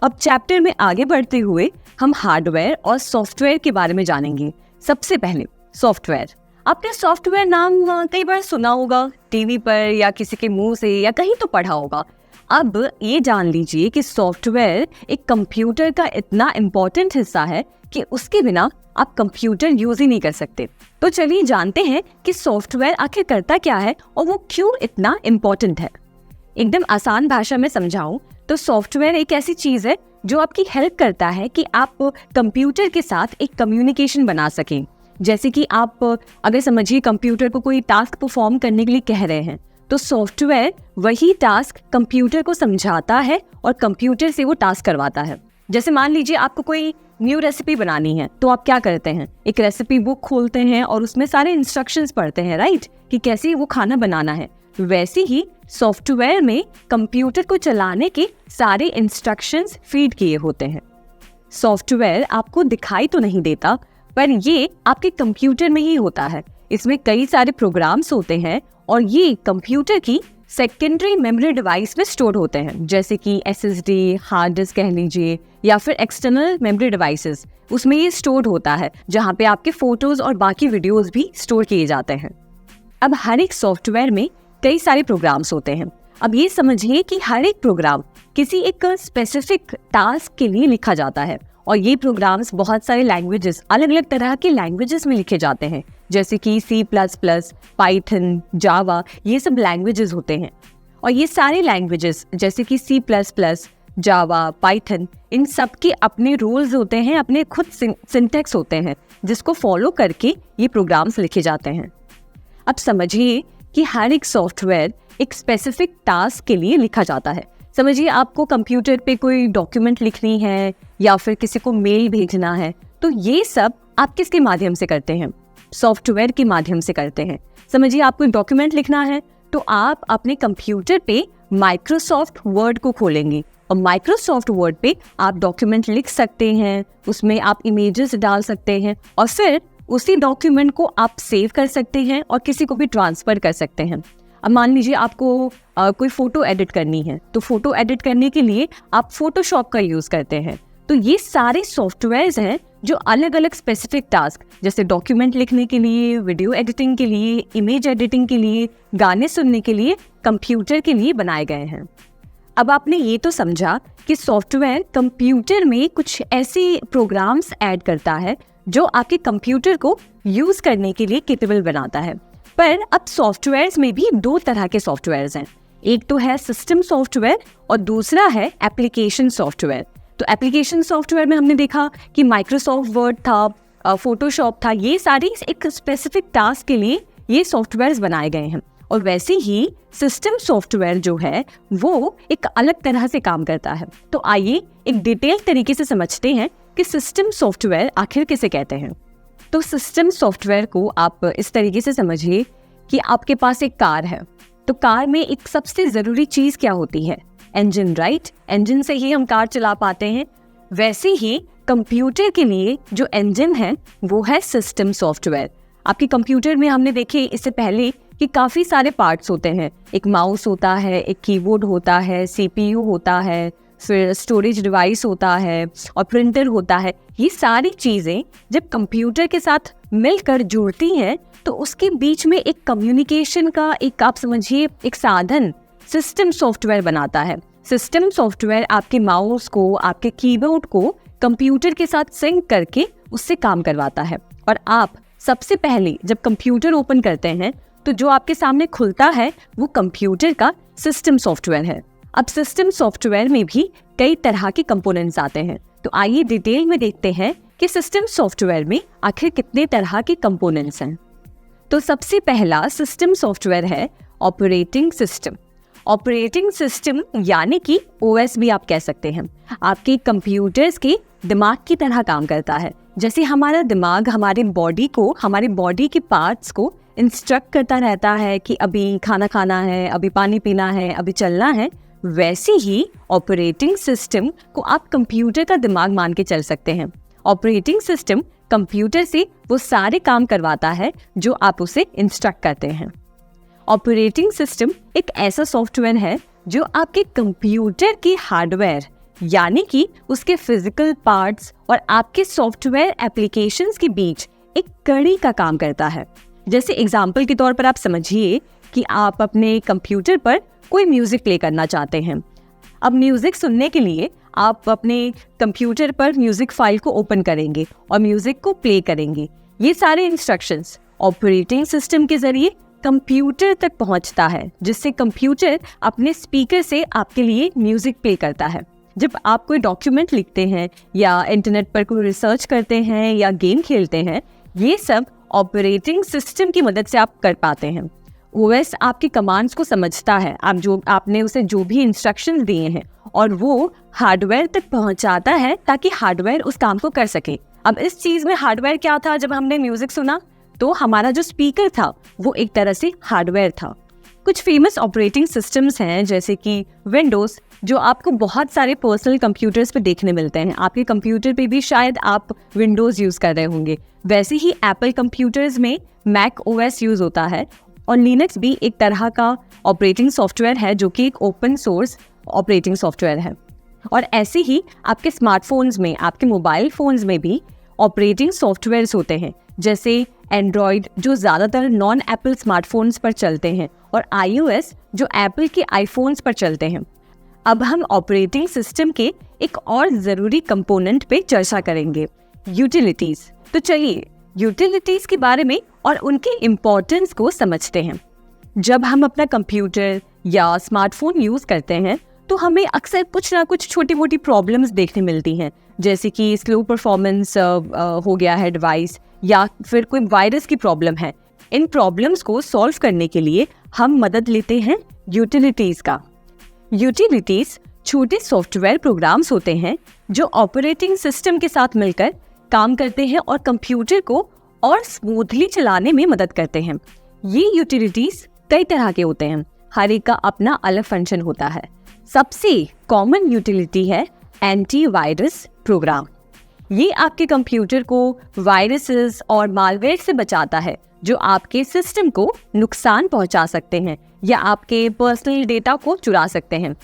अब चैप्टर में आगे बढ़ते हुए हम हार्डवेयर और सॉफ्टवेयर के बारे में जानेंगे। सबसे पहले सॉफ्टवेयर। आपने सॉफ्टवेयर नाम कई बार सुना होगा, टीवी पर या किसी के मुंह से या कहीं तो पढ़ा होगा। अब ये जान लीजिए कि सॉफ्टवेयर एक कंप्यूटर का इतना इम्पोर्टेंट हिस्सा है कि उसके बिना आप कंप्यूटर यूज ही नहीं कर सकते। तो चलिए जानते हैं कि सॉफ्टवेयर आखिर करता क्या है और वो क्यों इतना इम्पोर्टेंट है। एकदम आसान भाषा में समझाऊं तो सॉफ्टवेयर एक ऐसी चीज है जो आपकी हेल्प करता है कि आप कंप्यूटर के साथ एक कम्युनिकेशन बना सकें। जैसे कि आप अगर समझिए कंप्यूटर को कोई टास्क परफॉर्म करने के लिए कह रहे हैं, तो सॉफ्टवेयर वही टास्क कंप्यूटर को समझाता है और कंप्यूटर से वो टास्क करवाता है। जैसे मान लीजिए आपको कोई न्यू रेसिपी बनानी है, तो आप क्या करते हैं, एक रेसिपी बुक खोलते हैं और उसमें सारे इंस्ट्रक्शंस पढ़ते हैं, राइट, कि कैसे वो खाना बनाना है। वैसे ही सॉफ्टवेयर में कंप्यूटर को चलाने के सारे इंस्ट्रक्शंस फीड किए होते हैं। सॉफ्टवेयर आपको दिखाई तो नहीं देता, पर ये आपके कंप्यूटर में ही होता है। इसमें कई सारे प्रोग्राम्स होते हैं और ये कंप्यूटर की सेकेंडरी मेमोरी डिवाइस में स्टोर होते हैं, जैसे कि एसएसडी, हार्ड डिस्क कह लीजिए, या फिर एक्सटर्नल मेमोरी डिवाइसेस। उसमें ये स्टोर होता है जहाँ पे आपके फोटोज और बाकी वीडियोज भी स्टोर किए जाते हैं। अब हर एक सॉफ्टवेयर में कई सारे प्रोग्राम्स होते हैं। अब ये समझिए कि हर एक प्रोग्राम किसी एक स्पेसिफिक टास्क के लिए लिखा जाता है और ये प्रोग्राम्स बहुत सारे लैंग्वेजेस, अलग अलग तरह के लैंग्वेजेस में लिखे जाते हैं, जैसे कि C++, पाइथन, जावा, ये सब लैंग्वेजेस होते हैं। और ये सारे लैंग्वेजेस जैसे कि C++, जावा, पाइथन, इन सब के अपने रूल्स होते हैं, अपने खुद सिंटैक्स होते हैं, जिसको फॉलो करके ये प्रोग्राम्स लिखे जाते हैं। अब समझिए कि हर एक सॉफ्टवेयर एक स्पेसिफिक टास्क के लिए लिखा जाता है। समझिए आपको कंप्यूटर पे कोई डॉक्यूमेंट लिखनी है या फिर किसी को मेल भेजना है, तो ये सब आप किसके माध्यम से करते हैं, सॉफ्टवेयर के माध्यम से करते हैं। समझिए आपको डॉक्यूमेंट लिखना है तो आप अपने कंप्यूटर पे माइक्रोसॉफ्ट वर्ड को खोलेंगे और माइक्रोसॉफ्ट वर्ड पे आप डॉक्यूमेंट लिख सकते हैं, उसमें आप इमेजेस डाल सकते हैं और फिर उसी डॉक्यूमेंट को आप सेव कर सकते हैं और किसी को भी ट्रांसफर कर सकते हैं। अब मान लीजिए आपको कोई फोटो एडिट करनी है, तो फोटो एडिट करने के लिए आप फोटोशॉप का यूज करते हैं। तो ये सारे सॉफ्टवेयर्स हैं जो अलग अलग स्पेसिफिक टास्क, जैसे डॉक्यूमेंट लिखने के लिए, वीडियो एडिटिंग के लिए, इमेज एडिटिंग के लिए, गाने सुनने के लिए, कंप्यूटर के लिए बनाए गए हैं। अब आपने ये तो समझा कि सॉफ्टवेयर कंप्यूटर में कुछ ऐसे प्रोग्राम्स ऐड करता है जो आपके कंप्यूटर को यूज करने के लिए केपेबल बनाता है। पर अब सॉफ्टवेयर्स में भी दो तरह के सॉफ्टवेयर्स हैं। एक तो है सिस्टम सॉफ्टवेयर और दूसरा है एप्लीकेशन सॉफ्टवेयर। तो एप्लीकेशन सॉफ्टवेयर में हमने देखा कि माइक्रोसॉफ्ट वर्ड था, फोटोशॉप था, ये सारी एक स्पेसिफिक टास्क के लिए ये सॉफ्टवेयर्स बनाए गए हैं। और वैसे ही सिस्टम सॉफ्टवेयर जो है वो एक अलग तरह से काम करता है। तो आइए एक डिटेल तरीके से समझते हैं कि सिस्टम सॉफ्टवेयर आखिर किसे कहते हैं। तो सिस्टम सॉफ्टवेयर को आप इस तरीके से समझिए कि आपके पास एक कार है, तो कार में एक सबसे ज़रूरी चीज़ क्या होती है, इंजन, राइट। इंजन से ही हम कार चला पाते हैं। वैसे ही कंप्यूटर के लिए जो इंजन है वो है सिस्टम सॉफ्टवेयर। आपके कंप्यूटर में हमने देखे इससे पहले कि काफ़ी सारे पार्ट्स होते हैं। एक माउस होता है, एक कीबोर्ड होता है, CPU होता है, फिर स्टोरेज डिवाइस होता है और प्रिंटर होता है। ये सारी चीज़ें जब कंप्यूटर के साथ मिलकर जुड़ती हैं तो उसके बीच में एक कम्युनिकेशन का एक, आप समझिए, एक साधन सिस्टम सॉफ्टवेयर बनाता है। सिस्टम सॉफ्टवेयर आपके माउस को, आपके कीबोर्ड को कंप्यूटर के साथ सिंक करके उससे काम करवाता है। और आप सबसे पहले जब कंप्यूटर ओपन करते हैं तो जो आपके सामने खुलता है वो कंप्यूटर का सिस्टम सॉफ्टवेयर है। अब सिस्टम सॉफ्टवेयर में भी कई तरह के कंपोनेंट्स आते हैं, तो आइए डिटेल में देखते हैं कि सिस्टम सॉफ्टवेयर में आखिर कितने तरह के कंपोनेंट्स हैं। तो सबसे पहला सिस्टम सॉफ्टवेयर है ऑपरेटिंग सिस्टम। ऑपरेटिंग सिस्टम यानी कि ओएस भी आप कह सकते हैं, आपके कंप्यूटर्स के दिमाग की तरह काम करता है। जैसे हमारा दिमाग हमारे बॉडी के पार्ट्स को इंस्ट्रक्ट करता रहता है कि अभी खाना खाना है, अभी पानी पीना है, अभी चलना है, वैसे ही ऑपरेटिंग सिस्टम को आप कंप्यूटर का दिमाग मान के चल सकते हैं। ऑपरेटिंग सिस्टम कंप्यूटर से वो सारे काम करवाता है जो आप उसे इंस्ट्रक्ट करते हैं। ऑपरेटिंग सिस्टम एक ऐसा सॉफ्टवेयर है जो आपके कंप्यूटर के हार्डवेयर यानी कि उसके फिजिकल पार्ट्स और आपके सॉफ्टवेयर एप्लीकेशंस के बीच एक कड़ी का काम करता है। जैसे एग्जाम्पल के तौर पर आप समझिए कि आप अपने कंप्यूटर पर कोई म्यूजिक प्ले करना चाहते हैं। अब म्यूजिक सुनने के लिए आप अपने कंप्यूटर पर म्यूजिक फाइल को ओपन करेंगे और म्यूजिक को प्ले करेंगे। ये सारे इंस्ट्रक्शंस ऑपरेटिंग सिस्टम के जरिए कंप्यूटर तक पहुंचता है, जिससे कंप्यूटर अपने स्पीकर से आपके लिए म्यूजिक प्ले करता है। जब आप कोई डॉक्यूमेंट लिखते हैं या इंटरनेट पर कोई रिसर्च करते हैं या गेम खेलते हैं, ये सब ऑपरेटिंग सिस्टम की मदद से आप कर पाते हैं। ओएस आपकी कमांड्स को समझता है, आपने उसे जो भी इंस्ट्रक्शंस दिए हैं, और वो हार्डवेयर तक पहुंचाता है ताकि हार्डवेयर उस काम को कर सके। अब इस चीज में हार्डवेयर क्या था? जब हमने म्यूजिक सुना तो हमारा जो स्पीकर था वो एक तरह से हार्डवेयर था। कुछ फेमस ऑपरेटिंग सिस्टम्स हैं जैसे कि विंडोज, जो आपको बहुत सारे पर्सनल कंप्यूटर्स पे देखने मिलते हैं। आपके कंप्यूटर पे भी शायद आप विंडोज यूज कर रहे होंगे। वैसे ही एप्पल कंप्यूटर्स में मैक ओएस यूज होता है, और लिनक्स भी एक तरह का ऑपरेटिंग सॉफ्टवेयर है जो कि एक ओपन सोर्स ऑपरेटिंग सॉफ्टवेयर है। और ऐसे ही आपके स्मार्टफोन्स में, आपके मोबाइल फोन्स में भी ऑपरेटिंग सॉफ्टवेयर्स होते हैं, जैसे एंड्रॉयड जो ज़्यादातर नॉन एप्पल स्मार्टफोन्स पर चलते हैं, और iOS जो एप्पल के आईफोन्स पर चलते हैं। अब हम ऑपरेटिंग सिस्टम के एक और ज़रूरी कंपोनेंट पे चर्चा करेंगे, यूटिलिटीज़। तो चलिए यूटिलिटीज़ के बारे में और उनके इम्पोर्टेंस को समझते हैं। जब हम अपना कंप्यूटर या स्मार्टफोन यूज़ करते हैं तो हमें अक्सर कुछ ना कुछ छोटी मोटी प्रॉब्लम्स देखने मिलती हैं, जैसे कि स्लो परफॉर्मेंस हो गया है डिवाइस, या फिर कोई वायरस की प्रॉब्लम है। इन प्रॉब्लम्स को सॉल्व करने के लिए हम मदद लेते हैं यूटिलिटीज़ का। यूटिलिटीज़ छोटे सॉफ्टवेयर प्रोग्राम्स होते हैं जो ऑपरेटिंग सिस्टम के साथ मिलकर काम करते हैं और कंप्यूटर को और स्मूथली चलाने में मदद करते हैं। ये यूटिलिटीज़ कई तरह के होते हैं, हर एक का अपना अलग फंक्शन होता है। सबसे कॉमन यूटिलिटी है एंटीवायरस प्रोग्राम। ये आपके कंप्यूटर को वायरसेस और मालवेयर से बचाता है जो आपके सिस्टम को नुकसान पहुंचा सकते हैं या आपके पर्सनल डेटा को चुरा सकते हैं।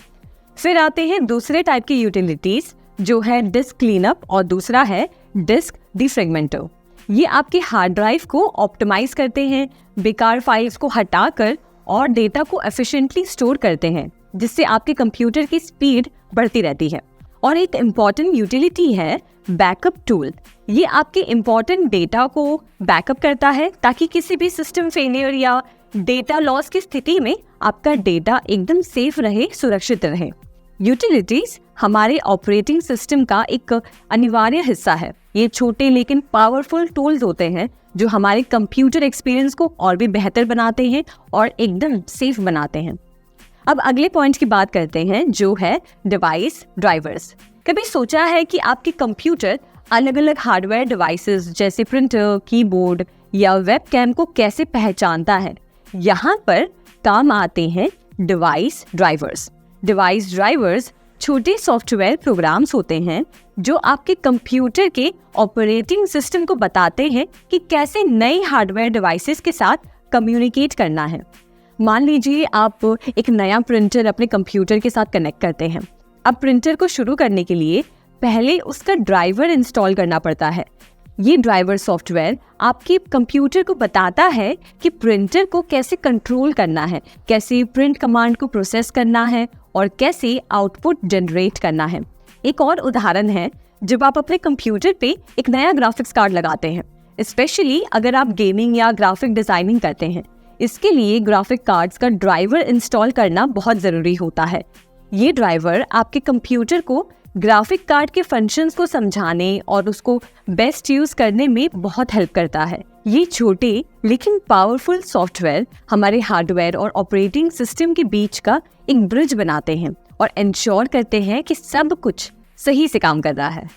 फिर आते हैं दूसरे टाइप की यूटिलिटीज, जो है डिस्क क्लीनअप और दूसरा है डिस्क डिफ्रेगमेंटर। ये आपके हार्ड ड्राइव को ऑप्टिमाइज करते हैं, बेकार फाइल्स को हटाकर और डेटा को एफिशिएंटली स्टोर करते हैं, जिससे आपके कंप्यूटर की स्पीड बढ़ती रहती है। और एक इम्पॉर्टेंट यूटिलिटी है बैकअप टूल। ये आपके इम्पॉर्टेंट डेटा को बैकअप करता है ताकि किसी भी सिस्टम फेलियर या डेटा लॉस की स्थिति में आपका डेटा एकदम सेफ रहे, सुरक्षित रहे। यूटिलिटीज हमारे ऑपरेटिंग सिस्टम का एक अनिवार्य हिस्सा है। ये छोटे लेकिन पावरफुल टूल्स होते हैं जो हमारे कंप्यूटर एक्सपीरियंस को और भी बेहतर बनाते हैं और एकदम सेफ बनाते हैं। अब अगले पॉइंट की बात करते हैं, जो है डिवाइस ड्राइवर्स। कभी सोचा है कि आपके कंप्यूटर अलग अलग हार्डवेयर डिवाइसेस जैसे प्रिंटर, कीबोर्ड या वेबकैम को कैसे पहचानता है? यहाँ पर काम आते हैं डिवाइस ड्राइवर्स। डिवाइस ड्राइवर्स छोटे सॉफ्टवेयर प्रोग्राम्स होते हैं जो आपके कंप्यूटर के ऑपरेटिंग सिस्टम को बताते हैं कि कैसे नए हार्डवेयर डिवाइसेस के साथ कम्युनिकेट करना है। मान लीजिए आप एक नया प्रिंटर अपने कंप्यूटर के साथ कनेक्ट करते हैं, अब प्रिंटर को शुरू करने के लिए पहले उसका ड्राइवर इंस्टॉल करना पड़ता है। ये ड्राइवर सॉफ्टवेयर आपके कंप्यूटर को बताता है कि प्रिंटर को कैसे कंट्रोल करना है, कैसे प्रिंट कमांड को प्रोसेस करना है और कैसे आउटपुट जनरेट करना है। एक और उदाहरण है जब आप अपने कंप्यूटर पे एक नया ग्राफिक्स कार्ड लगाते हैं, स्पेशली अगर आप गेमिंग या ग्राफिक डिजाइनिंग करते हैं। इसके लिए ग्राफिक कार्ड्स का ड्राइवर इंस्टॉल करना बहुत ज़रूरी होता है। ये ड्राइवर आपके कंप्यूटर को ग्राफिक कार्ड के फंक्शंस को समझाने और उसको बेस्ट यूज करने में बहुत हेल्प करता है। ये छोटे लेकिन पावरफुल सॉफ्टवेयर हमारे हार्डवेयर और ऑपरेटिंग सिस्टम के बीच का एक ब्रिज बनाते हैं और इंश्योर करते हैं कि सब कुछ सही से काम कर रहा है।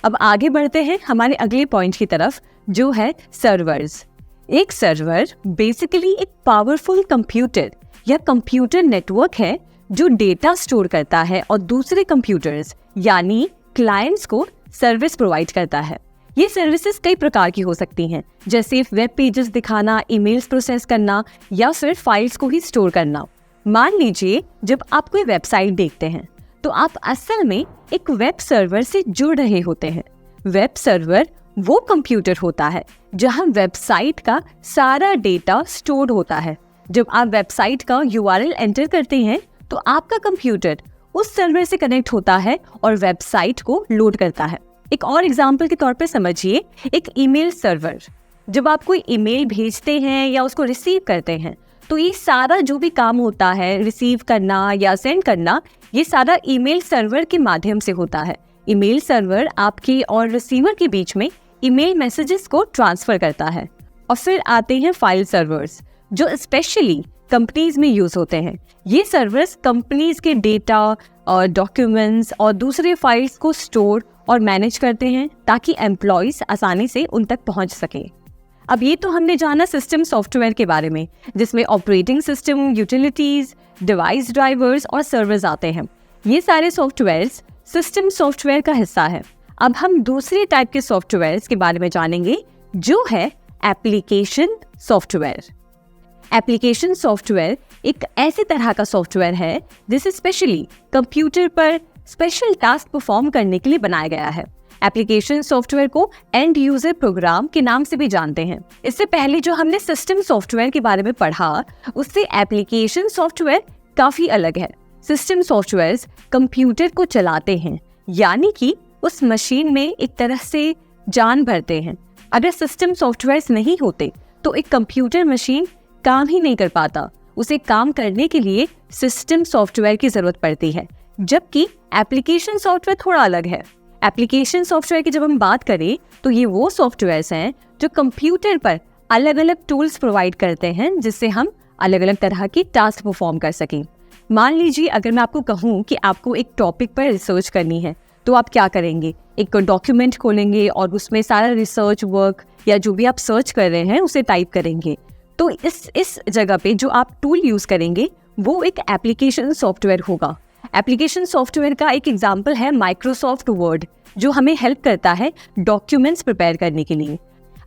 अब आगे बढ़ते हैं हमारे अगले पॉइंट की तरफ, जो है सर्वर्स। एक सर्वर बेसिकली एक पावरफुल कंप्यूटर या कंप्यूटर नेटवर्क है जो डेटा स्टोर करता है और दूसरे कंप्यूटर्स यानी क्लाइंट्स को सर्विस प्रोवाइड करता है। ये सर्विसेज कई प्रकार की हो सकती हैं, जैसे वेब पेजेस दिखाना, ईमेल्स प्रोसेस करना या फिर फाइल्स को ही स्टोर करना। मान लीजिए जब आप कोई वेबसाइट देखते हैं तो आप असल में एक वेब सर्वर से जुड़ रहे होते हैं। वेब सर्वर वो कंप्यूटर होता है जहां वेबसाइट का सारा डेटा स्टोर होता है। जब आप वेबसाइट का URL एंटर करते हैं तो आपका कंप्यूटर उस सर्वर से कनेक्ट होता है और वेबसाइट को लोड करता है। एक और एग्जांपल के तौर पे समझिए एक ईमेल सर्वर। जब आप कोई ईमेल भेजते हैं या उसको रिसीव करते हैं तो ये सारा जो भी काम होता है, रिसीव करना या सेंड करना, ये सारा ईमेल सर्वर के माध्यम से होता है। ईमेल सर्वर आपके और रिसीवर के बीच में ईमेल मैसेजेस को ट्रांसफर करता है। और फिर आते हैं फाइल सर्वर्स, जो स्पेशली कंपनीज में यूज होते हैं। ये सर्वर्स कंपनीज के डेटा और डॉक्यूमेंट्स और दूसरे फाइल्स को स्टोर और मैनेज करते हैं ताकि एम्प्लॉयज आसानी से उन तक पहुंच सके। अब ये तो हमने जाना सिस्टम सॉफ्टवेयर के बारे में, जिसमें operating system, utilities, device drivers और सर्वर्स आते हैं। ये सारे सॉफ्टवेयर्स सिस्टम सॉफ्टवेयर का हिस्सा है। अब हम दूसरे टाइप के सॉफ्टवेयर्स के बारे में जानेंगे, जो है एप्लीकेशन सॉफ्टवेयर। एप्लीकेशन सॉफ्टवेयर एक ऐसे तरह का सॉफ्टवेयर है जिसे स्पेशली कंप्यूटर पर स्पेशल टास्क परफॉर्म करने के लिए बनाया गया है। एप्लीकेशन सॉफ्टवेयर को एंड यूजर प्रोग्राम के नाम से भी जानते हैं। इससे पहले जो हमने सिस्टम सॉफ्टवेयर के बारे में पढ़ा, उससे एप्लीकेशन सॉफ्टवेयर काफी अलग है। सिस्टम सॉफ्टवेयर कंप्यूटर को चलाते हैं, यानी कि उस मशीन में एक तरह से जान भरते हैं। अगर सिस्टम सॉफ्टवेयर नहीं होते तो एक कंप्यूटर मशीन काम ही नहीं कर पाता। उसे काम करने के लिए सिस्टम सॉफ्टवेयर की जरूरत पड़ती है, जबकि एप्लीकेशन सॉफ्टवेयर थोड़ा अलग है। एप्लीकेशन सॉफ्टवेयर की जब हम बात करें तो ये वो सॉफ्टवेयर्स हैं जो कंप्यूटर पर अलग अलग टूल्स प्रोवाइड करते हैं, जिससे हम अलग अलग तरह की टास्क परफॉर्म कर सकें। मान लीजिए अगर मैं आपको कहूँ कि आपको एक टॉपिक पर रिसर्च करनी है, तो आप क्या करेंगे? एक डॉक्यूमेंट खोलेंगे और उसमें सारा रिसर्च वर्क या जो भी आप सर्च कर रहे हैं उसे टाइप करेंगे। तो इस जगह पे जो आप टूल यूज करेंगे वो एक एप्लीकेशन सॉफ्टवेयर होगा। एप्लीकेशन सॉफ्टवेयर का एक एग्जांपल है माइक्रोसॉफ्ट वर्ड, जो हमें हेल्प करता है डॉक्यूमेंट्स प्रिपेयर करने के लिए।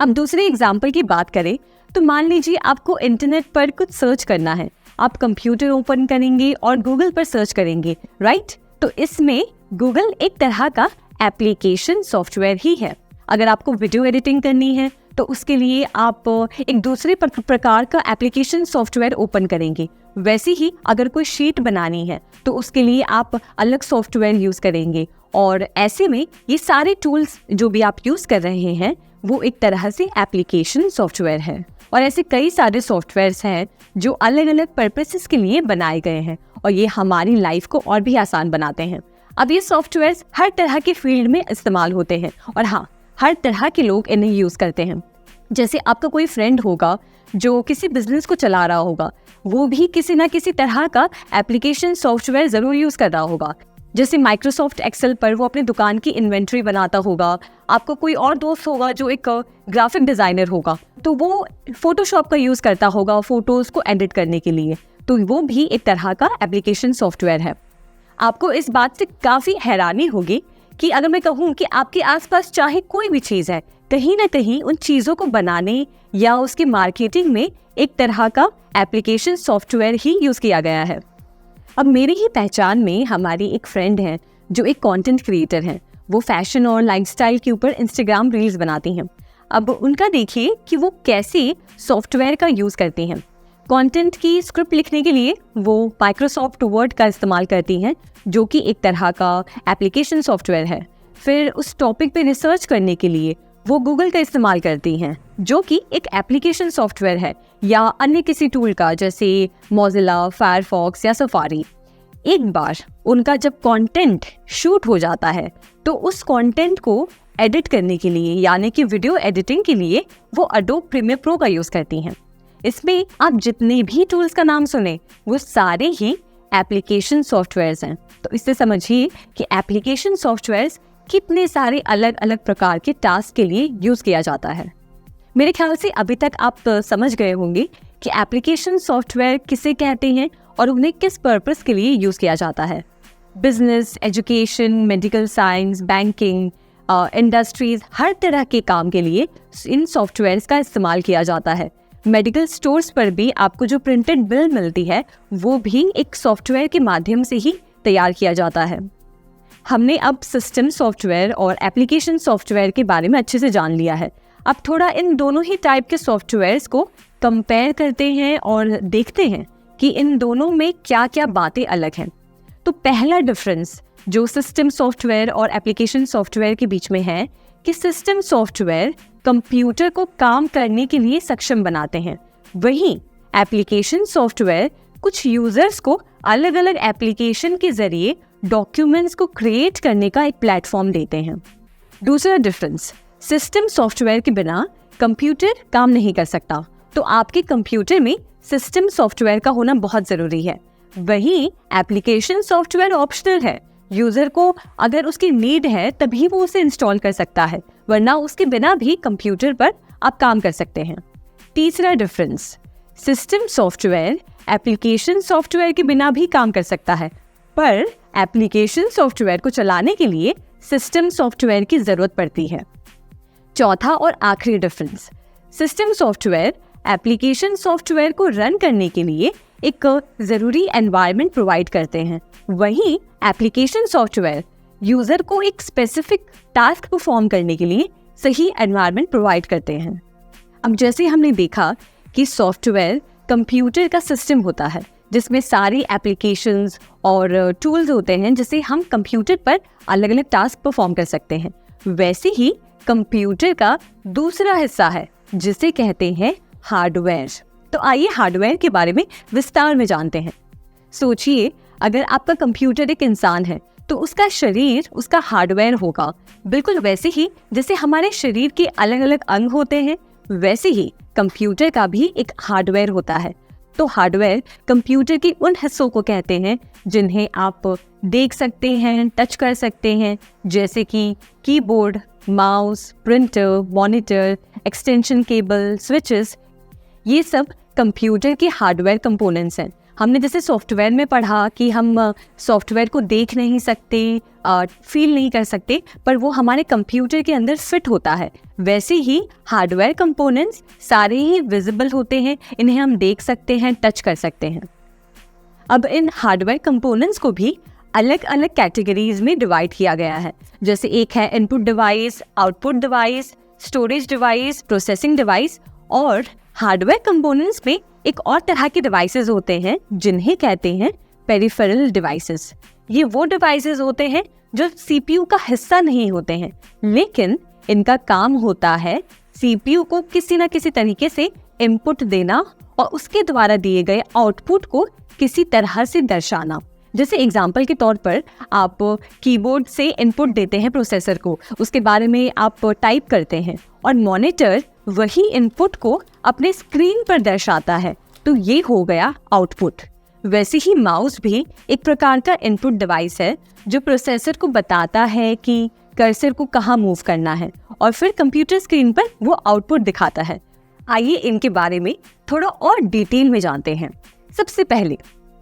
अब दूसरे एग्जांपल की बात करें तो मान लीजिए आपको इंटरनेट पर कुछ सर्च करना है। आप कंप्यूटर ओपन करेंगे और गूगल पर सर्च करेंगे, राइट? तो इसमें गूगल एक तरह का एप्लीकेशन सॉफ्टवेयर ही है। अगर आपको वीडियो एडिटिंग करनी है तो उसके लिए आप एक दूसरे प्रकार का एप्लीकेशन सॉफ्टवेयर ओपन करेंगे। वैसे ही अगर कोई शीट बनानी है तो उसके लिए आप अलग सॉफ्टवेयर यूज करेंगे। और ऐसे में ये सारे टूल्स जो भी आप यूज कर रहे हैं वो एक तरह से एप्लीकेशन सॉफ्टवेयर है। और ऐसे कई सारे सॉफ्टवेयर्स हैं जो अलग अलग पर्पसेस के लिए बनाए गए हैं और ये हमारी लाइफ को और भी आसान बनाते हैं। अब ये सॉफ्टवेयर्स हर तरह के फील्ड में इस्तेमाल होते हैं और हाँ, हर तरह के लोग इन्हें यूज करते हैं। जैसे आपका कोई फ्रेंड होगा जो किसी बिजनेस को चला रहा होगा, वो भी किसी ना किसी तरह का एप्लीकेशन सॉफ्टवेयर जरूर यूज कर रहा होगा। जैसे माइक्रोसॉफ्ट एक्सेल पर वो अपनी दुकान की इन्वेंट्री बनाता होगा। आपको कोई और दोस्त होगा जो एक ग्राफिक डिजाइनर होगा, तो वो फोटोशॉप का यूज करता होगा फोटोज को एडिट करने के लिए, तो वो भी एक तरह का एप्लीकेशन सॉफ्टवेयर है। आपको इस बात से काफी हैरानी होगी कि अगर मैं कहूँ कि आपके आसपास चाहे कोई भी चीज है, कहीं ना कहीं उन चीजों को बनाने या उसकी मार्केटिंग में एक तरह का एप्लीकेशन सॉफ्टवेयर ही यूज किया गया है। अब मेरी ही पहचान में हमारी एक फ्रेंड है जो एक कंटेंट क्रिएटर हैं। वो फैशन और लाइफस्टाइल के ऊपर इंस्टाग्राम रील्स बनाती हैं। अब उनका देखिए कि वो कैसे सॉफ्टवेयर का यूज़ करती हैं। कंटेंट की स्क्रिप्ट लिखने के लिए वो माइक्रोसॉफ्ट वर्ड का इस्तेमाल करती हैं, जो कि एक तरह का एप्लीकेशन सॉफ्टवेयर है। फिर उस टॉपिक पे रिसर्च करने के लिए वो गूगल का इस्तेमाल करती हैं, जो कि एक एप्लीकेशन सॉफ्टवेयर है, या अन्य किसी टूल का जैसे मोजिला, फायरफॉक्स या सफारी। एक बार उनका जब कंटेंट शूट हो जाता है तो उस कंटेंट को एडिट करने के लिए, यानी कि वीडियो एडिटिंग के लिए, वो एडोब प्रीमियर प्रो का यूज़ करती हैं। इसमें आप जितने भी टूल्स का नाम सुने वो सारे ही एप्लीकेशन सॉफ्टवेयर्स हैं। तो इससे समझिए कि एप्लीकेशन सॉफ्टवेयर्स कितने सारे अलग अलग प्रकार के टास्क के लिए यूज़ किया जाता है। मेरे ख्याल से अभी तक आप समझ गए होंगे कि एप्लीकेशन सॉफ्टवेयर किसे कहते हैं और उन्हें किस पर्पस के लिए यूज़ किया जाता है। Business, education, medical science, banking, industries, हर तरह के काम के लिए इन सॉफ्टवेयर्स का इस्तेमाल किया जाता है। मेडिकल स्टोर्स पर भी आपको जो प्रिंटेड बिल मिलती है वो भी एक सॉफ्टवेयर के माध्यम से ही तैयार किया जाता है। हमने अब सिस्टम सॉफ्टवेयर और एप्लीकेशन सॉफ्टवेयर के बारे में अच्छे से जान लिया है। अब थोड़ा इन दोनों ही टाइप के सॉफ्टवेयर्स को कंपेयर करते हैं और देखते हैं कि इन दोनों में क्या क्या बातें अलग हैं। तो पहला डिफरेंस जो सिस्टम सॉफ्टवेयर और एप्लीकेशन सॉफ्टवेयर के बीच में है कि सिस्टम सॉफ्टवेयर कंप्यूटर को काम करने के लिए सक्षम बनाते हैं, वहीं एप्लीकेशन सॉफ्टवेयर कुछ यूजर्स को अलग अलग एप्लीकेशन के जरिए डॉक्यूमेंट्स को क्रिएट करने का एक प्लेटफॉर्म देते हैं। दूसरा डिफरेंस, सिस्टम सॉफ्टवेयर के बिना कंप्यूटर काम नहीं कर सकता, तो आपके कंप्यूटर में सिस्टम सॉफ्टवेयर का होना बहुत ज़रूरी है। वहीं एप्लीकेशन सॉफ्टवेयर ऑप्शनल है, यूज़र को अगर उसकी नीड है तभी वो उसे इंस्टॉल कर सकता है, वरना उसके बिना भी कंप्यूटर पर आप काम कर सकते हैं। तीसरा difference, system software application software के बिना भी काम कर सकता है, पर एप्लीकेशन सॉफ्टवेयर को चलाने के लिए सिस्टम सॉफ्टवेयर की ज़रूरत पड़ती है। चौथा और आखिरी difference, system software application software को रन करने के लिए एक ज़रूरी एनवायरनमेंट प्रोवाइड करते हैं, वहीं एप्लीकेशन सॉफ्टवेयर यूज़र को एक स्पेसिफिक टास्क परफॉर्म करने के लिए सही एनवायरनमेंट प्रोवाइड करते हैं। अब जैसे हमने देखा कि सॉफ्टवेयर कंप्यूटर का सिस्टम होता है जिसमें सारी एप्लीकेशंस और टूल्स होते हैं जिससे हम कंप्यूटर पर अलग अलग टास्क परफॉर्म कर सकते हैं, वैसे ही कंप्यूटर का दूसरा हिस्सा है जिसे कहते हैं हार्डवेयर। तो आइए हार्डवेयर के बारे में विस्तार में जानते हैं। सोचिए, अगर आपका कंप्यूटर एक इंसान है तो उसका शरीर उसका हार्डवेयर होगा, बिल्कुल वैसे ही जैसे हमारे शरीर के अलग अलग अंग होते हैं, वैसे ही कंप्यूटर का भी एक हार्डवेयर होता है। तो हार्डवेयर कंप्यूटर के उन हिस्सों को कहते हैं जिन्हें आप देख सकते हैं, टच कर सकते हैं, जैसे कि keyboard, mouse, printer, monitor, extension cable, switches. ये सब कंप्यूटर के हार्डवेयर कंपोनेंट्स हैं। हमने जैसे सॉफ्टवेयर में पढ़ा कि हम सॉफ्टवेयर को देख नहीं सकते, फील नहीं कर सकते, पर वो हमारे कंप्यूटर के अंदर फिट होता है, वैसे ही हार्डवेयर कंपोनेंट्स सारे ही विजिबल होते हैं, इन्हें हम देख सकते हैं, टच कर सकते हैं। अब इन हार्डवेयर कंपोनेंट्स को भी अलग अलग कैटेगरीज में डिवाइड किया गया है। जैसे एक है input device, output device, storage device, processing device, और हार्डवेयर कंपोनेंट्स में एक और तरह के डिवाइसेस होते हैं जिन्हें कहते हैं पेरिफेरल डिवाइसेस। ये वो डिवाइसेस होते हैं जो सीपीयू का हिस्सा नहीं होते हैं, लेकिन इनका काम होता है सीपीयू को किसी न किसी तरीके से इनपुट देना और उसके द्वारा दिए गए आउटपुट को किसी तरह से दर्शाना। जैसे एग्जाम्पल के तौर पर आप कीबोर्ड से इनपुट देते हैं प्रोसेसर को, उसके बारे में आप टाइप करते हैं और मॉनिटर वही इनपुट को अपने स्क्रीन पर दर्शाता है, तो ये हो गया आउटपुट। वैसे ही माउस भी एक प्रकार का इनपुट डिवाइस है जो प्रोसेसर को बताता है कि कर्सर को कहाँ मूव करना है और फिर कंप्यूटर स्क्रीन पर वो आउटपुट दिखाता है। आइए इनके बारे में थोड़ा और डिटेल में जानते हैं। सबसे पहले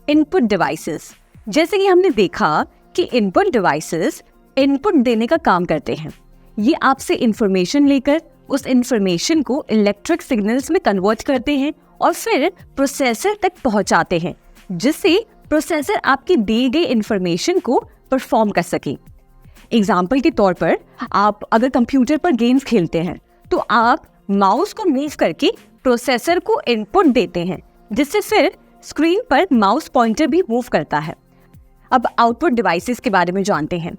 इनपुट डिवाइसेस। जैसे कि हमने देखा कि इनपुट डिवाइसेस इनपुट देने का काम करते हैं। ये आपसे इंफॉर्मेशन लेकर उस इंफॉर्मेशन को इलेक्ट्रिक सिग्नल्स में कन्वर्ट करते हैं और फिर प्रोसेसर तक पहुंचाते हैं, जिससे प्रोसेसर आपकी दी गई इंफॉर्मेशन को परफॉर्म कर सके। एग्जाम्पल के तौर पर आप अगर कंप्यूटर पर गेम्स खेलते हैं तो आप माउस को मूव करके प्रोसेसर को इनपुट देते हैं, जिससे फिर स्क्रीन पर माउस पॉइंटर भी मूव करता है। अब आउटपुट डिवाइसेस के बारे में जानते हैं।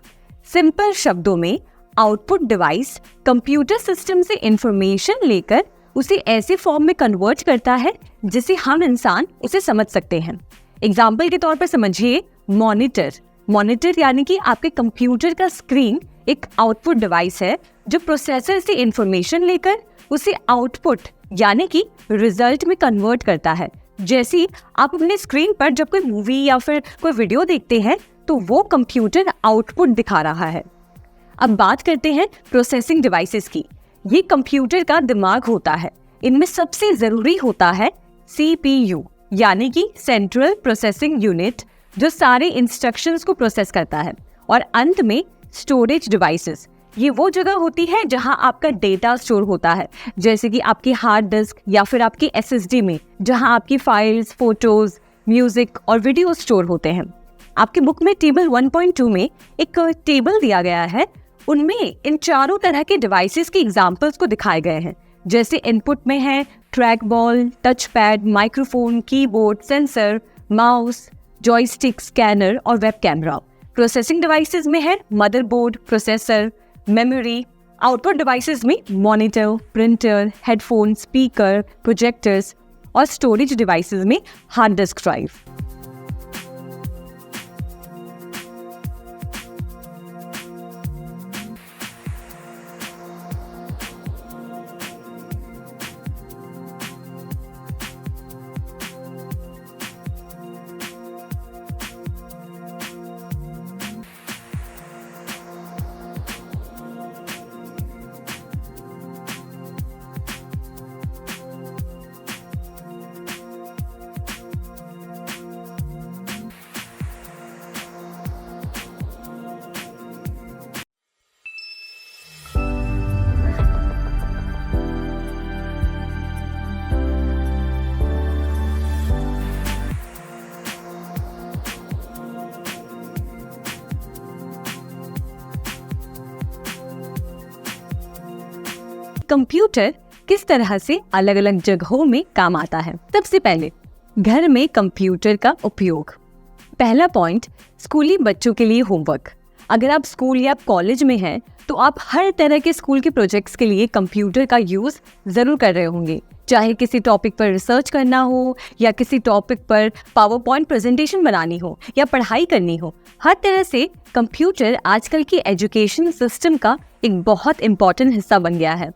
सिंपल शब्दों में आउटपुट डिवाइस कंप्यूटर सिस्टम से इंफॉर्मेशन लेकर उसे ऐसे फॉर्म में कन्वर्ट करता है जिसे हम इंसान उसे समझ सकते हैं। एग्जाम्पल के तौर पर समझिए मॉनिटर यानी कि आपके कंप्यूटर का स्क्रीन एक आउटपुट डिवाइस है जो प्रोसेसर से इंफॉर्मेशन लेकर उसे आउटपुट यानी कि रिजल्ट में कन्वर्ट करता है। जैसे आप अपने स्क्रीन पर जब कोई मूवी या फिर कोई वीडियो देखते हैं तो वो कंप्यूटर आउटपुट दिखा रहा है। अब बात करते हैं प्रोसेसिंग डिवाइसेस की। ये कंप्यूटर का दिमाग होता है। इनमें सबसे जरूरी होता है CPU यानी कि सेंट्रल प्रोसेसिंग यूनिट, जो सारे इंस्ट्रक्शंस को प्रोसेस करता है। और अंत में स्टोरेज डिवाइसेस, ये वो जगह होती है जहां आपका डेटा स्टोर होता है, जैसे कि आपकी हार्ड डिस्क या फिर आपकी SSD में, जहां आपकी फाइल्स, फोटोज, म्यूजिक और वीडियो स्टोर होते हैं। आपके बुक में टेबल 1.2 में एक टेबल दिया गया है, उनमें इन चारों तरह के डिवाइसेस के एग्जाम्पल्स को दिखाए गए हैं। जैसे इनपुट में है track ball, touch pad, microphone, keyboard, sensor, mouse, joystick, scanner और वेब कैमरा। प्रोसेसिंग डिवाइसेस में है motherboard, processor, memory. Output devices में monitor, printer, headphone, speaker, projectors और स्टोरेज डिवाइसेस में हार्ड डिस्क ड्राइव। कंप्यूटर किस तरह से अलग अलग जगहों में काम आता है। सबसे पहले घर में कंप्यूटर का उपयोग। पहला पॉइंट, स्कूली बच्चों के लिए होमवर्क। अगर आप स्कूल या कॉलेज में हैं तो आप हर तरह के स्कूल के प्रोजेक्ट्स के लिए कंप्यूटर का यूज जरूर कर रहे होंगे, चाहे किसी टॉपिक पर रिसर्च करना हो या किसी टॉपिक पर पावर पॉइंट प्रेजेंटेशन बनानी हो या पढ़ाई करनी हो। हर तरह से कंप्यूटर आजकल की एजुकेशन सिस्टम का एक बहुत इम्पोर्टेंट हिस्सा बन गया है।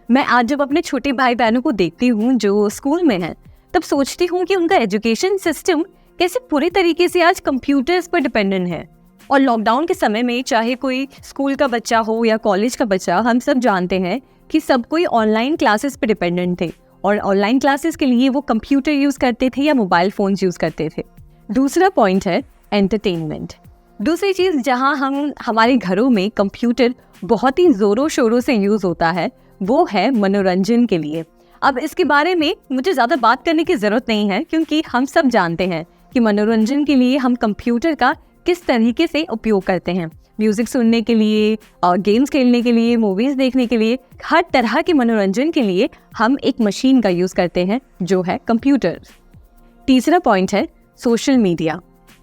मैं आज जब अपने छोटे भाई बहनों को देखती हूँ जो स्कूल में हैं, तब सोचती हूँ कि उनका एजुकेशन सिस्टम कैसे पूरी तरीके से आज कंप्यूटर्स पर डिपेंडेंट है। और लॉकडाउन के समय में चाहे कोई स्कूल का बच्चा हो या कॉलेज का बच्चा, हम सब जानते हैं कि सब कोई ऑनलाइन क्लासेस पे डिपेंडेंट थे और ऑनलाइन क्लासेस के लिए वो कंप्यूटर यूज़ करते थे या मोबाइल फ़ोन्स यूज़ करते थे। दूसरा पॉइंट है एंटरटेनमेंट। दूसरी चीज़ जहाँ हमारे घरों में कंप्यूटर बहुत ही ज़ोरों शोरों से यूज़ होता है वो है मनोरंजन के लिए। अब इसके बारे में मुझे ज़्यादा बात करने की ज़रूरत नहीं है, क्योंकि हम सब जानते हैं कि मनोरंजन के लिए हम कंप्यूटर का किस तरीके से उपयोग करते हैं। म्यूज़िक सुनने के लिए, गेम्स खेलने के लिए, मूवीज़ देखने के लिए, हर तरह के मनोरंजन के लिए हम एक मशीन का यूज़ करते हैं जो है कंप्यूटर। तीसरा पॉइंट है सोशल मीडिया।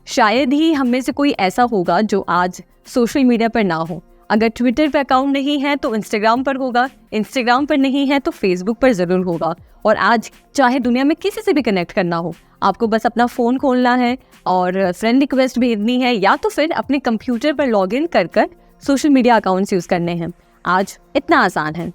शायद ही हम में से कोई ऐसा होगा जो आज सोशल मीडिया पर ना हो। अगर ट्विटर पर अकाउंट नहीं है तो इंस्टाग्राम पर होगा, इंस्टाग्राम पर नहीं है तो फेसबुक पर ज़रूर होगा। और आज चाहे दुनिया में किसी से भी कनेक्ट करना हो, आपको बस अपना फ़ोन खोलना है और फ्रेंड रिक्वेस्ट भेजनी है या तो फिर अपने कंप्यूटर पर लॉगिन कर सोशल मीडिया अकाउंट्स यूज़ करने हैं। आज इतना आसान है।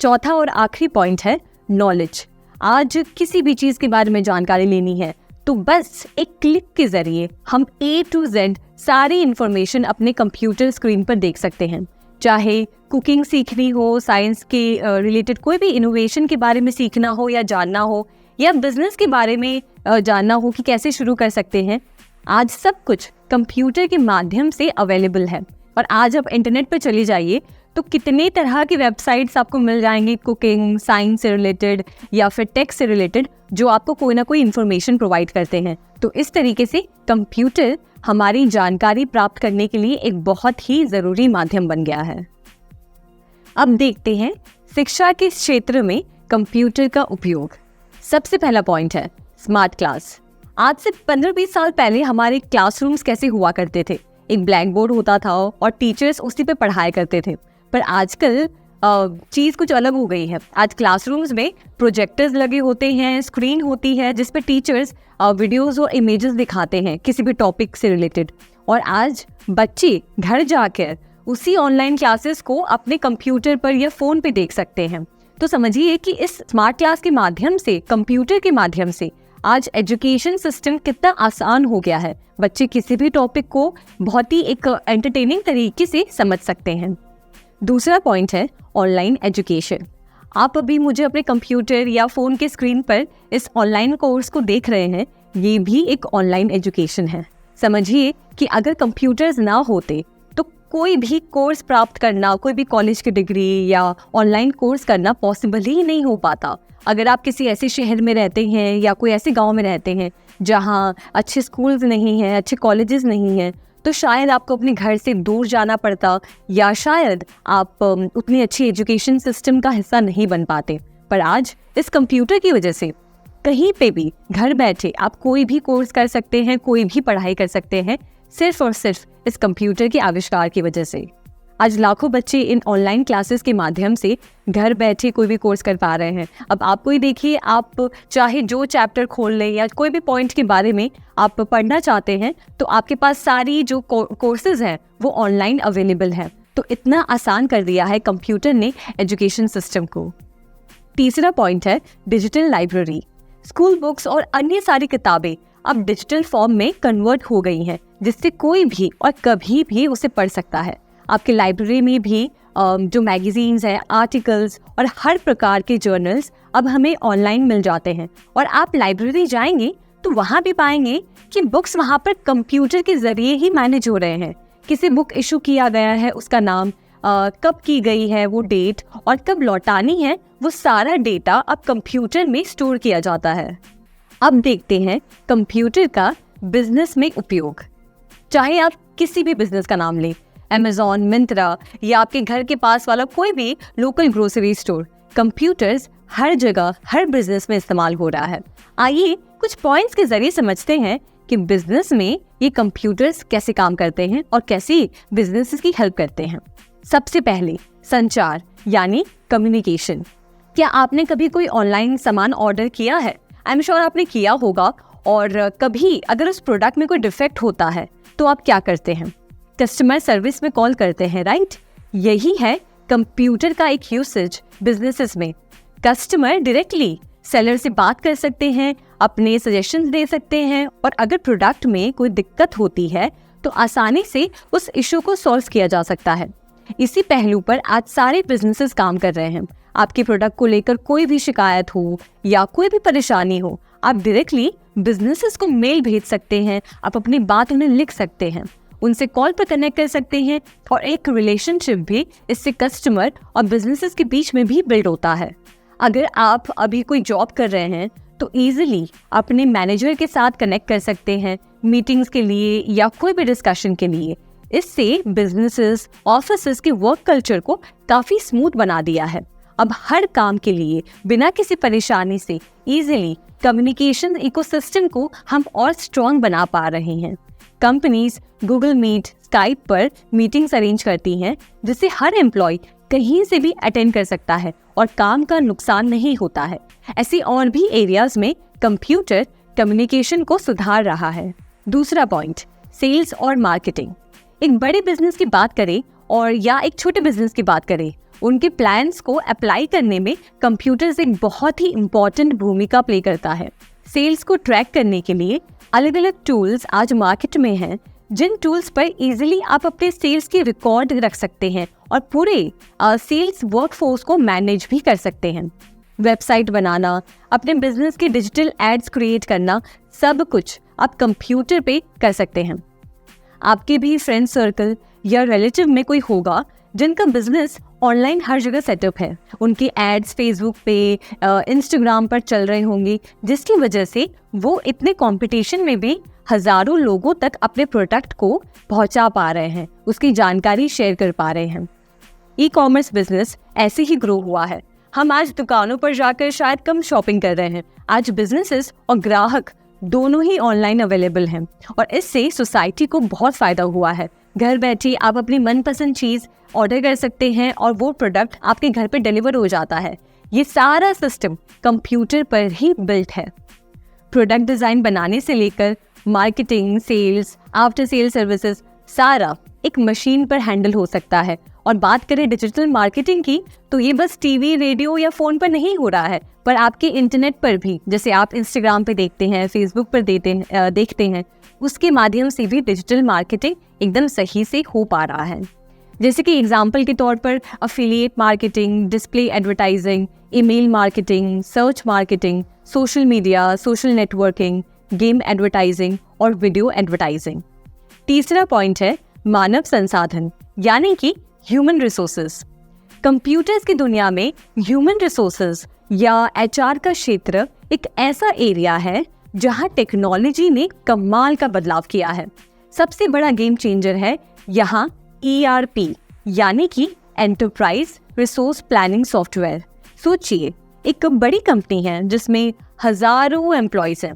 चौथा और आखिरी पॉइंट है नॉलेज। आज किसी भी चीज़ के बारे में जानकारी लेनी है तो बस एक क्लिक के ज़रिए हम A to Z सारी इन्फॉर्मेशन अपने कंप्यूटर स्क्रीन पर देख सकते हैं। चाहे कुकिंग सीखनी हो, साइंस के रिलेटेड कोई भी इनोवेशन के बारे में सीखना हो या जानना हो, या बिजनेस के बारे में जानना हो कि कैसे शुरू कर सकते हैं, आज सब कुछ कंप्यूटर के माध्यम से अवेलेबल है। और आज आप इंटरनेट पर चले जाइए तो कितने तरह की वेबसाइट्स आपको मिल जाएंगी कुकिंग, साइंस से रिलेटेड या फिर टेक से रिलेटेड, जो आपको कोई ना कोई इन्फॉर्मेशन प्रोवाइड करते हैं। तो इस तरीके से कंप्यूटर हमारी जानकारी प्राप्त करने के लिए एक बहुत ही ज़रूरी माध्यम बन गया है। अब देखते हैं शिक्षा के क्षेत्र में कंप्यूटर का उपयोग। सबसे पहला पॉइंट है स्मार्ट क्लास। आज से 15-20 साल पहले हमारे क्लासरूम्स कैसे हुआ करते थे? एक ब्लैक बोर्ड होता था और टीचर्स उसी पे पढ़ाया करते थे। पर आजकल चीज़ कुछ अलग हो गई है। आज क्लासरूम्स में प्रोजेक्टर्स लगे होते हैं, स्क्रीन होती है जिस पे टीचर्स वीडियोस और इमेजेस दिखाते हैं किसी भी टॉपिक से रिलेटेड, और आज बच्चे घर जाकर उसी ऑनलाइन क्लासेस को अपने कंप्यूटर पर या फ़ोन पे देख सकते हैं। तो समझिए कि इस स्मार्ट क्लास के माध्यम से, कंप्यूटर के माध्यम से आज एजुकेशन सिस्टम कितना आसान हो गया है। बच्चे किसी भी टॉपिक को बहुत ही एक एंटरटेनिंग तरीके से समझ सकते हैं। दूसरा पॉइंट है ऑनलाइन एजुकेशन। आप अभी मुझे अपने कंप्यूटर या फ़ोन के स्क्रीन पर इस ऑनलाइन कोर्स को देख रहे हैं, ये भी एक ऑनलाइन एजुकेशन है। समझिए कि अगर कंप्यूटर्स ना होते तो कोई भी कोर्स प्राप्त करना, कोई भी कॉलेज की डिग्री या ऑनलाइन कोर्स करना पॉसिबल ही नहीं हो पाता। अगर आप किसी ऐसे शहर में रहते हैं या कोई ऐसे गांव में रहते हैं जहां अच्छे स्कूल्स नहीं हैं, अच्छे कॉलेजेस नहीं हैं, तो शायद आपको अपने घर से दूर जाना पड़ता, या शायद आप उतनी अच्छी एजुकेशन सिस्टम का हिस्सा नहीं बन पाते। पर आज इस कंप्यूटर की वजह से कहीं पे भी घर बैठे आप कोई भी कोर्स कर सकते हैं, कोई भी पढ़ाई कर सकते हैं, सिर्फ और सिर्फ इस कंप्यूटर के आविष्कार की वजह से। आज लाखों बच्चे इन ऑनलाइन क्लासेस के माध्यम से घर बैठे कोई भी कोर्स कर पा रहे हैं। अब आपको ही देखिए, आप चाहे जो चैप्टर खोल लें या कोई भी पॉइंट के बारे में आप पढ़ना चाहते हैं, तो आपके पास सारी जो कोर्सेज हैं वो ऑनलाइन अवेलेबल है। तो इतना आसान कर दिया है कंप्यूटर ने एजुकेशन सिस्टम को। तीसरा पॉइंट है डिजिटल लाइब्रेरी। स्कूल बुक्स और अन्य सारी किताबें अब डिजिटल फॉर्म में कन्वर्ट हो गई हैं, जिससे कोई भी और कभी भी उसे पढ़ सकता है। आपके लाइब्रेरी में भी जो मैगजीन्स हैं, आर्टिकल्स और हर प्रकार के जर्नल्स अब हमें ऑनलाइन मिल जाते हैं। और आप लाइब्रेरी जाएंगे तो वहाँ भी पाएंगे कि बुक्स वहाँ पर कंप्यूटर के जरिए ही मैनेज हो रहे हैं। किसी बुक इशू किया गया है, उसका नाम, कब की गई है वो डेट, और कब लौटानी है, वो सारा डेटा अब कंप्यूटर में स्टोर किया जाता है। अब देखते हैं कंप्यूटर का बिजनेस में उपयोग। चाहे आप किसी भी बिजनेस का नाम लें, Amazon, मिंत्रा या आपके घर के पास वाला कोई भी लोकल ग्रोसरी स्टोर, कंप्यूटर्स हर जगह हर बिजनेस में इस्तेमाल हो रहा है। आइए कुछ पॉइंट्स के जरिए समझते हैं कि बिजनेस में ये कंप्यूटर्स कैसे काम करते हैं और कैसे बिजनेसेस की हेल्प करते हैं। सबसे पहले संचार यानी कम्युनिकेशन। क्या आपने कभी कोई ऑनलाइन सामान ऑर्डर किया है? आई एम श्योर आपने किया होगा। और कभी अगर उस प्रोडक्ट में कोई डिफेक्ट होता है तो आप क्या करते हैं? कस्टमर सर्विस में कॉल करते हैं, राइट? यही है कंप्यूटर का एक यूसेज बिजनेसेस में। कस्टमर डायरेक्टली सेलर से बात कर सकते हैं, अपने सजेशंस दे सकते हैं, और अगर प्रोडक्ट में कोई दिक्कत होती है तो आसानी से उस इशू को सॉल्व किया जा सकता है। इसी पहलू पर आज सारे बिजनेसेस काम कर रहे हैं। आपके प्रोडक्ट को लेकर कोई भी शिकायत हो या कोई भी परेशानी हो, आप डायरेक्टली बिजनेसेस को मेल भेज सकते हैं, आप अपनी बात उन्हें लिख सकते हैं, उनसे कॉल पर कनेक्ट कर सकते हैं, और एक रिलेशनशिप भी इससे कस्टमर और बिजनेसेस के बीच में भी बिल्ड होता है। अगर आप अभी कोई जॉब कर रहे हैं तो ईजिली अपने मैनेजर के साथ कनेक्ट कर सकते हैं मीटिंग्स के लिए या कोई भी डिस्कशन के लिए। इससे बिजनेसेस, ऑफिसेस के वर्क कल्चर को काफ़ी स्मूथ बना दिया है। अब हर काम के लिए बिना किसी परेशानी से ईजिली कम्युनिकेशन इकोसिस्टम को हम और स्ट्रॉन्ग बना पा रहे हैं। कंपनीज गूगल मीट, स्काइप पर मीटिंग्स अरेंज करती हैं, जिससे हर एम्प्लॉय कहीं से भी अटेंड कर सकता है और काम का नुकसान नहीं होता है। ऐसे और भी एरियाज में कंप्यूटर कम्युनिकेशन को सुधार रहा है। दूसरा पॉइंट, सेल्स और मार्केटिंग। एक बड़े बिजनेस की बात करें और या एक छोटे बिजनेस की बात करें, उनके प्लान्स को अप्लाई करने में कंप्यूटर एक बहुत ही इम्पोर्टेंट भूमिका प्ले करता है। सेल्स को ट्रैक करने के लिए अलग अलग टूल्स आज मार्केट में हैं, जिन टूल्स पर इजीली आप अपने सेल्स की रिकॉर्ड रख सकते हैं और पूरे सेल्स वर्कफोर्स को मैनेज भी कर सकते हैं। वेबसाइट बनाना, अपने बिजनेस के डिजिटल एड्स क्रिएट करना, सब कुछ आप कंप्यूटर पे कर सकते हैं। आपके भी फ्रेंड सर्कल या रिलेटिव में कोई होगा जिनका बिजनेस ऑनलाइन हर जगह सेटअप है। उनकी एड्स फेसबुक पे, इंस्टाग्राम पर चल रहे होंगे, जिसकी वजह से वो इतने कंपटीशन में भी हजारों लोगों तक अपने प्रोडक्ट को पहुंचा पा रहे हैं, उसकी जानकारी शेयर कर पा रहे हैं। ई कॉमर्स बिजनेस ऐसे ही ग्रो हुआ है। हम आज दुकानों पर जाकर शायद कम शॉपिंग कर रहे हैं। आज बिजनेसेस और ग्राहक दोनों ही ऑनलाइन अवेलेबल हैं और इससे सोसाइटी को बहुत फायदा हुआ है। घर बैठे आप अपनी मनपसंद चीज ऑर्डर कर सकते हैं और वो प्रोडक्ट आपके घर पे डिलीवर हो जाता है। ये सारा सिस्टम कंप्यूटर पर ही बिल्ट है। प्रोडक्ट डिजाइन बनाने से लेकर marketing, sales, after sale services सारा एक मशीन पर हैंडल हो सकता है। और बात करें डिजिटल मार्केटिंग की, तो ये बस टीवी, रेडियो या फोन पर नहीं हो रहा है, पर आपके इंटरनेट पर भी, जैसे आप इंस्टाग्राम पे देखते हैं, फेसबुक पर देखते हैं, उसके माध्यम से भी डिजिटल मार्केटिंग एकदम सही से हो पा रहा है। जैसे कि एग्जाम्पल के तौर पर affiliate marketing, display advertising, email marketing, search marketing, social media, social networking, game advertising और वीडियो एडवर्टाइजिंग। तीसरा पॉइंट है मानव संसाधन, यानी कि ह्यूमन रिसोर्सेज। कंप्यूटर्स की दुनिया में ह्यूमन रिसोर्सेज या एचआर का क्षेत्र एक ऐसा एरिया है जहां टेक्नोलॉजी ने कमाल का बदलाव किया है। सबसे बड़ा गेम चेंजर है यहाँ ERP, यानी कि एंटरप्राइज रिसोर्स प्लानिंग सॉफ्टवेयर। सोचिए, एक बड़ी कंपनी है जिसमें हजारों एम्प्लॉयज हैं।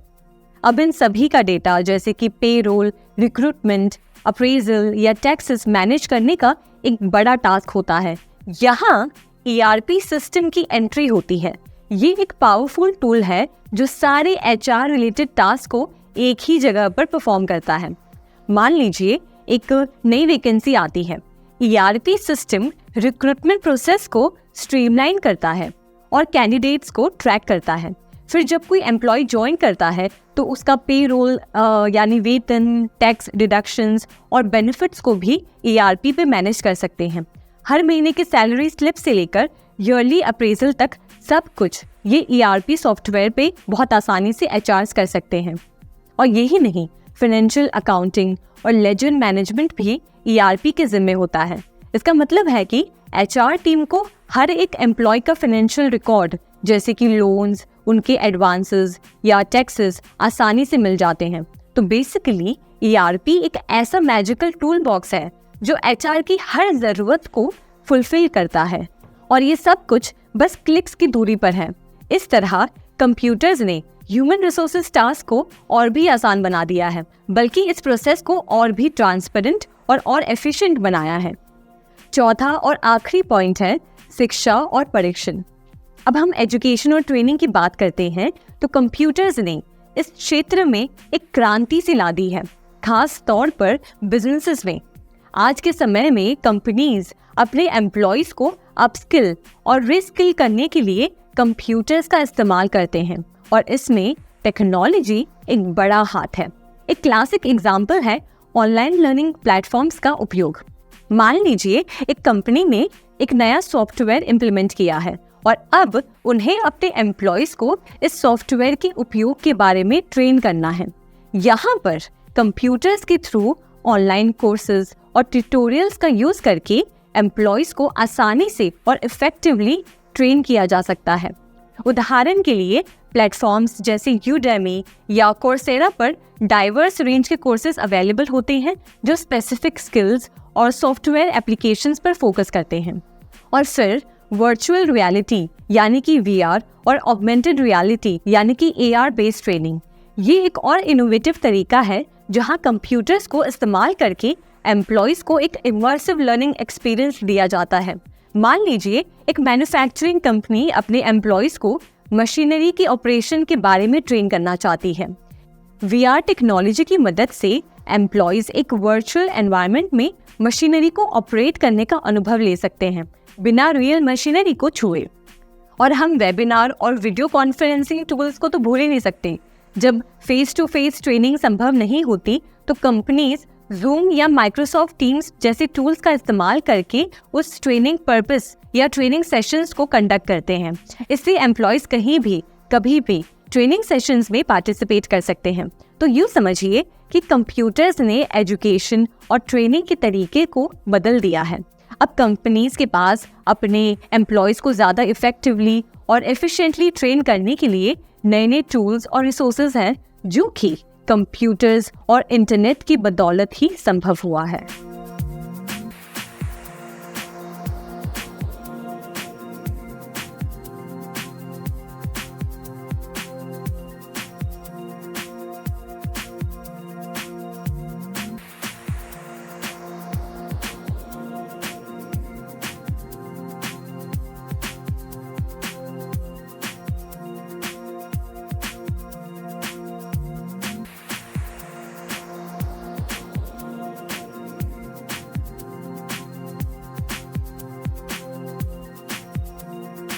अब इन सभी का डेटा जैसे कि पेरोल, रिक्रूटमेंट, अप्रेजल या टैक्सेस मैनेज करने का एक बड़ा टास्क होता है। यहाँ ERP सिस्टम की एंट्री होती है। ये एक पावरफुल टूल है जो सारे HR रिलेटेड टास्क को एक ही जगह पर परफॉर्म करता है। मान लीजिए एक नई वैकेंसी आती है। ERP सिस्टम रिक्रूटमेंट प्रोसेस को स्ट्रीमलाइन करता है और कैंडिडेट्स को ट्रैक करता है। फिर जब कोई एम्प्लॉय ज्वाइन करता है तो उसका पेरोल यानी वेतन, टैक्स डिडक्शंस और बेनिफिट्स को भी ERP पे मैनेज कर सकते हैं। हर महीने के सैलरी स्लिप से लेकर ईयरली अप्रेजल तक सब कुछ ये ERP सॉफ्टवेयर पे बहुत आसानी से HRs कर सकते हैं। और यही नहीं, फाइनेंशियल अकाउंटिंग और लेजर मैनेजमेंट भी ERP के जिम्मे होता है। इसका मतलब है कि HR टीम को हर एक एम्प्लॉय का फाइनेंशियल रिकॉर्ड जैसे कि लोन्स, उनके एडवांसेस या टैक्सेस आसानी से मिल जाते हैं। तो बेसिकली ERP एक ऐसा मैजिकल टूल बॉक्स है जो HR की हर ज़रूरत को फुलफिल करता है और ये सब कुछ बस क्लिक्स की दूरी पर है। इस तरह कंप्यूटर्स ने ह्यूमन रिसोर्सेज टास्क को और भी आसान बना दिया है, बल्कि इस प्रोसेस को और भी ट्रांसपेरेंट और एफिशिएंट बनाया है। चौथा और आखिरी पॉइंट है शिक्षा और परीक्षण। अब हम एजुकेशन और ट्रेनिंग की बात करते हैं तो कंप्यूटर्स ने इस क्षेत्र में एक क्रांति सी ला दी है, खास तौर पर बिजनेसेस में। आज के समय में कंपनीज अपने एम्प्लॉयज को अपस्किल और रीस्किल करने के लिए कंप्यूटर्स का इस्तेमाल करते हैं और इसमें टेक्नोलॉजी एक बड़ा हाथ है। एक क्लासिक एग्जाम्पल है ऑनलाइन लर्निंग प्लेटफॉर्म्स का उपयोग। मान लीजिए एक कंपनी ने एक नया सॉफ्टवेयर इम्प्लीमेंट किया है और अब उन्हें अपने एम्प्लॉयज को इस सॉफ्टवेयर के उपयोग के बारे में ट्रेन करना है। यहाँ पर कंप्यूटर्स के थ्रू ऑनलाइन कोर्सेज और ट्यूटोरियल्स का यूज करके एम्प्लॉयज को आसानी से और इफेक्टिवली ट्रेन किया जा सकता है। उदाहरण के लिए प्लेटफॉर्म्स जैसे यूडेमी या कोर्सेरा पर डाइवर्स रेंज के कोर्सेज अवेलेबल होते हैं जो स्पेसिफिक स्किल्स और सॉफ्टवेयर एप्लीकेशंस पर फोकस करते हैं। और फिर वर्चुअल रियलिटी यानी कि VR और ऑगमेंटेड रियलिटी यानी कि AR बेस्ड ट्रेनिंग, ये एक और इनोवेटिव तरीका है जहां कंप्यूटर्स को इस्तेमाल करके एम्प्लॉयज को एक इमर्सिव लर्निंग एक्सपीरियंस दिया जाता है। मान लीजिए एक मैन्युफैक्चरिंग कंपनी अपने एम्प्लॉयज को मशीनरी के ऑपरेशन के बारे में ट्रेन करना चाहती है। VR टेक्नोलॉजी की मदद से एम्प्लॉयज एक वर्चुअल एनवायरनमेंट में मशीनरी को ऑपरेट करने का अनुभव ले सकते हैं बिना रियल मशीनरी को छुए। और हम वेबिनार और वीडियो कॉन्फ्रेंसिंग टूल्स को तो भूल ही नहीं सकते। जब फेस टू फेस ट्रेनिंग संभव नहीं होती तो कंपनीज Zoom या Microsoft Teams जैसे टूल्स का इस्तेमाल करके उस ट्रेनिंग पर्पस या ट्रेनिंग सेशंस को कंडक्ट करते हैं। इससे एम्प्लॉयज कहीं भी कभी भी ट्रेनिंग सेशंस में पार्टिसिपेट कर सकते हैं। तो यूँ समझिए कि कंप्यूटर्स ने एजुकेशन और ट्रेनिंग के तरीके को बदल दिया है। अब कंपनीज के पास अपने एम्प्लॉयज़ को ज़्यादा इफेक्टिवली और एफिशिएंटली ट्रेन करने के लिए नए नए टूल्स और रिसोर्सेज हैं जो कि कंप्यूटर्स और इंटरनेट की बदौलत ही संभव हुआ है।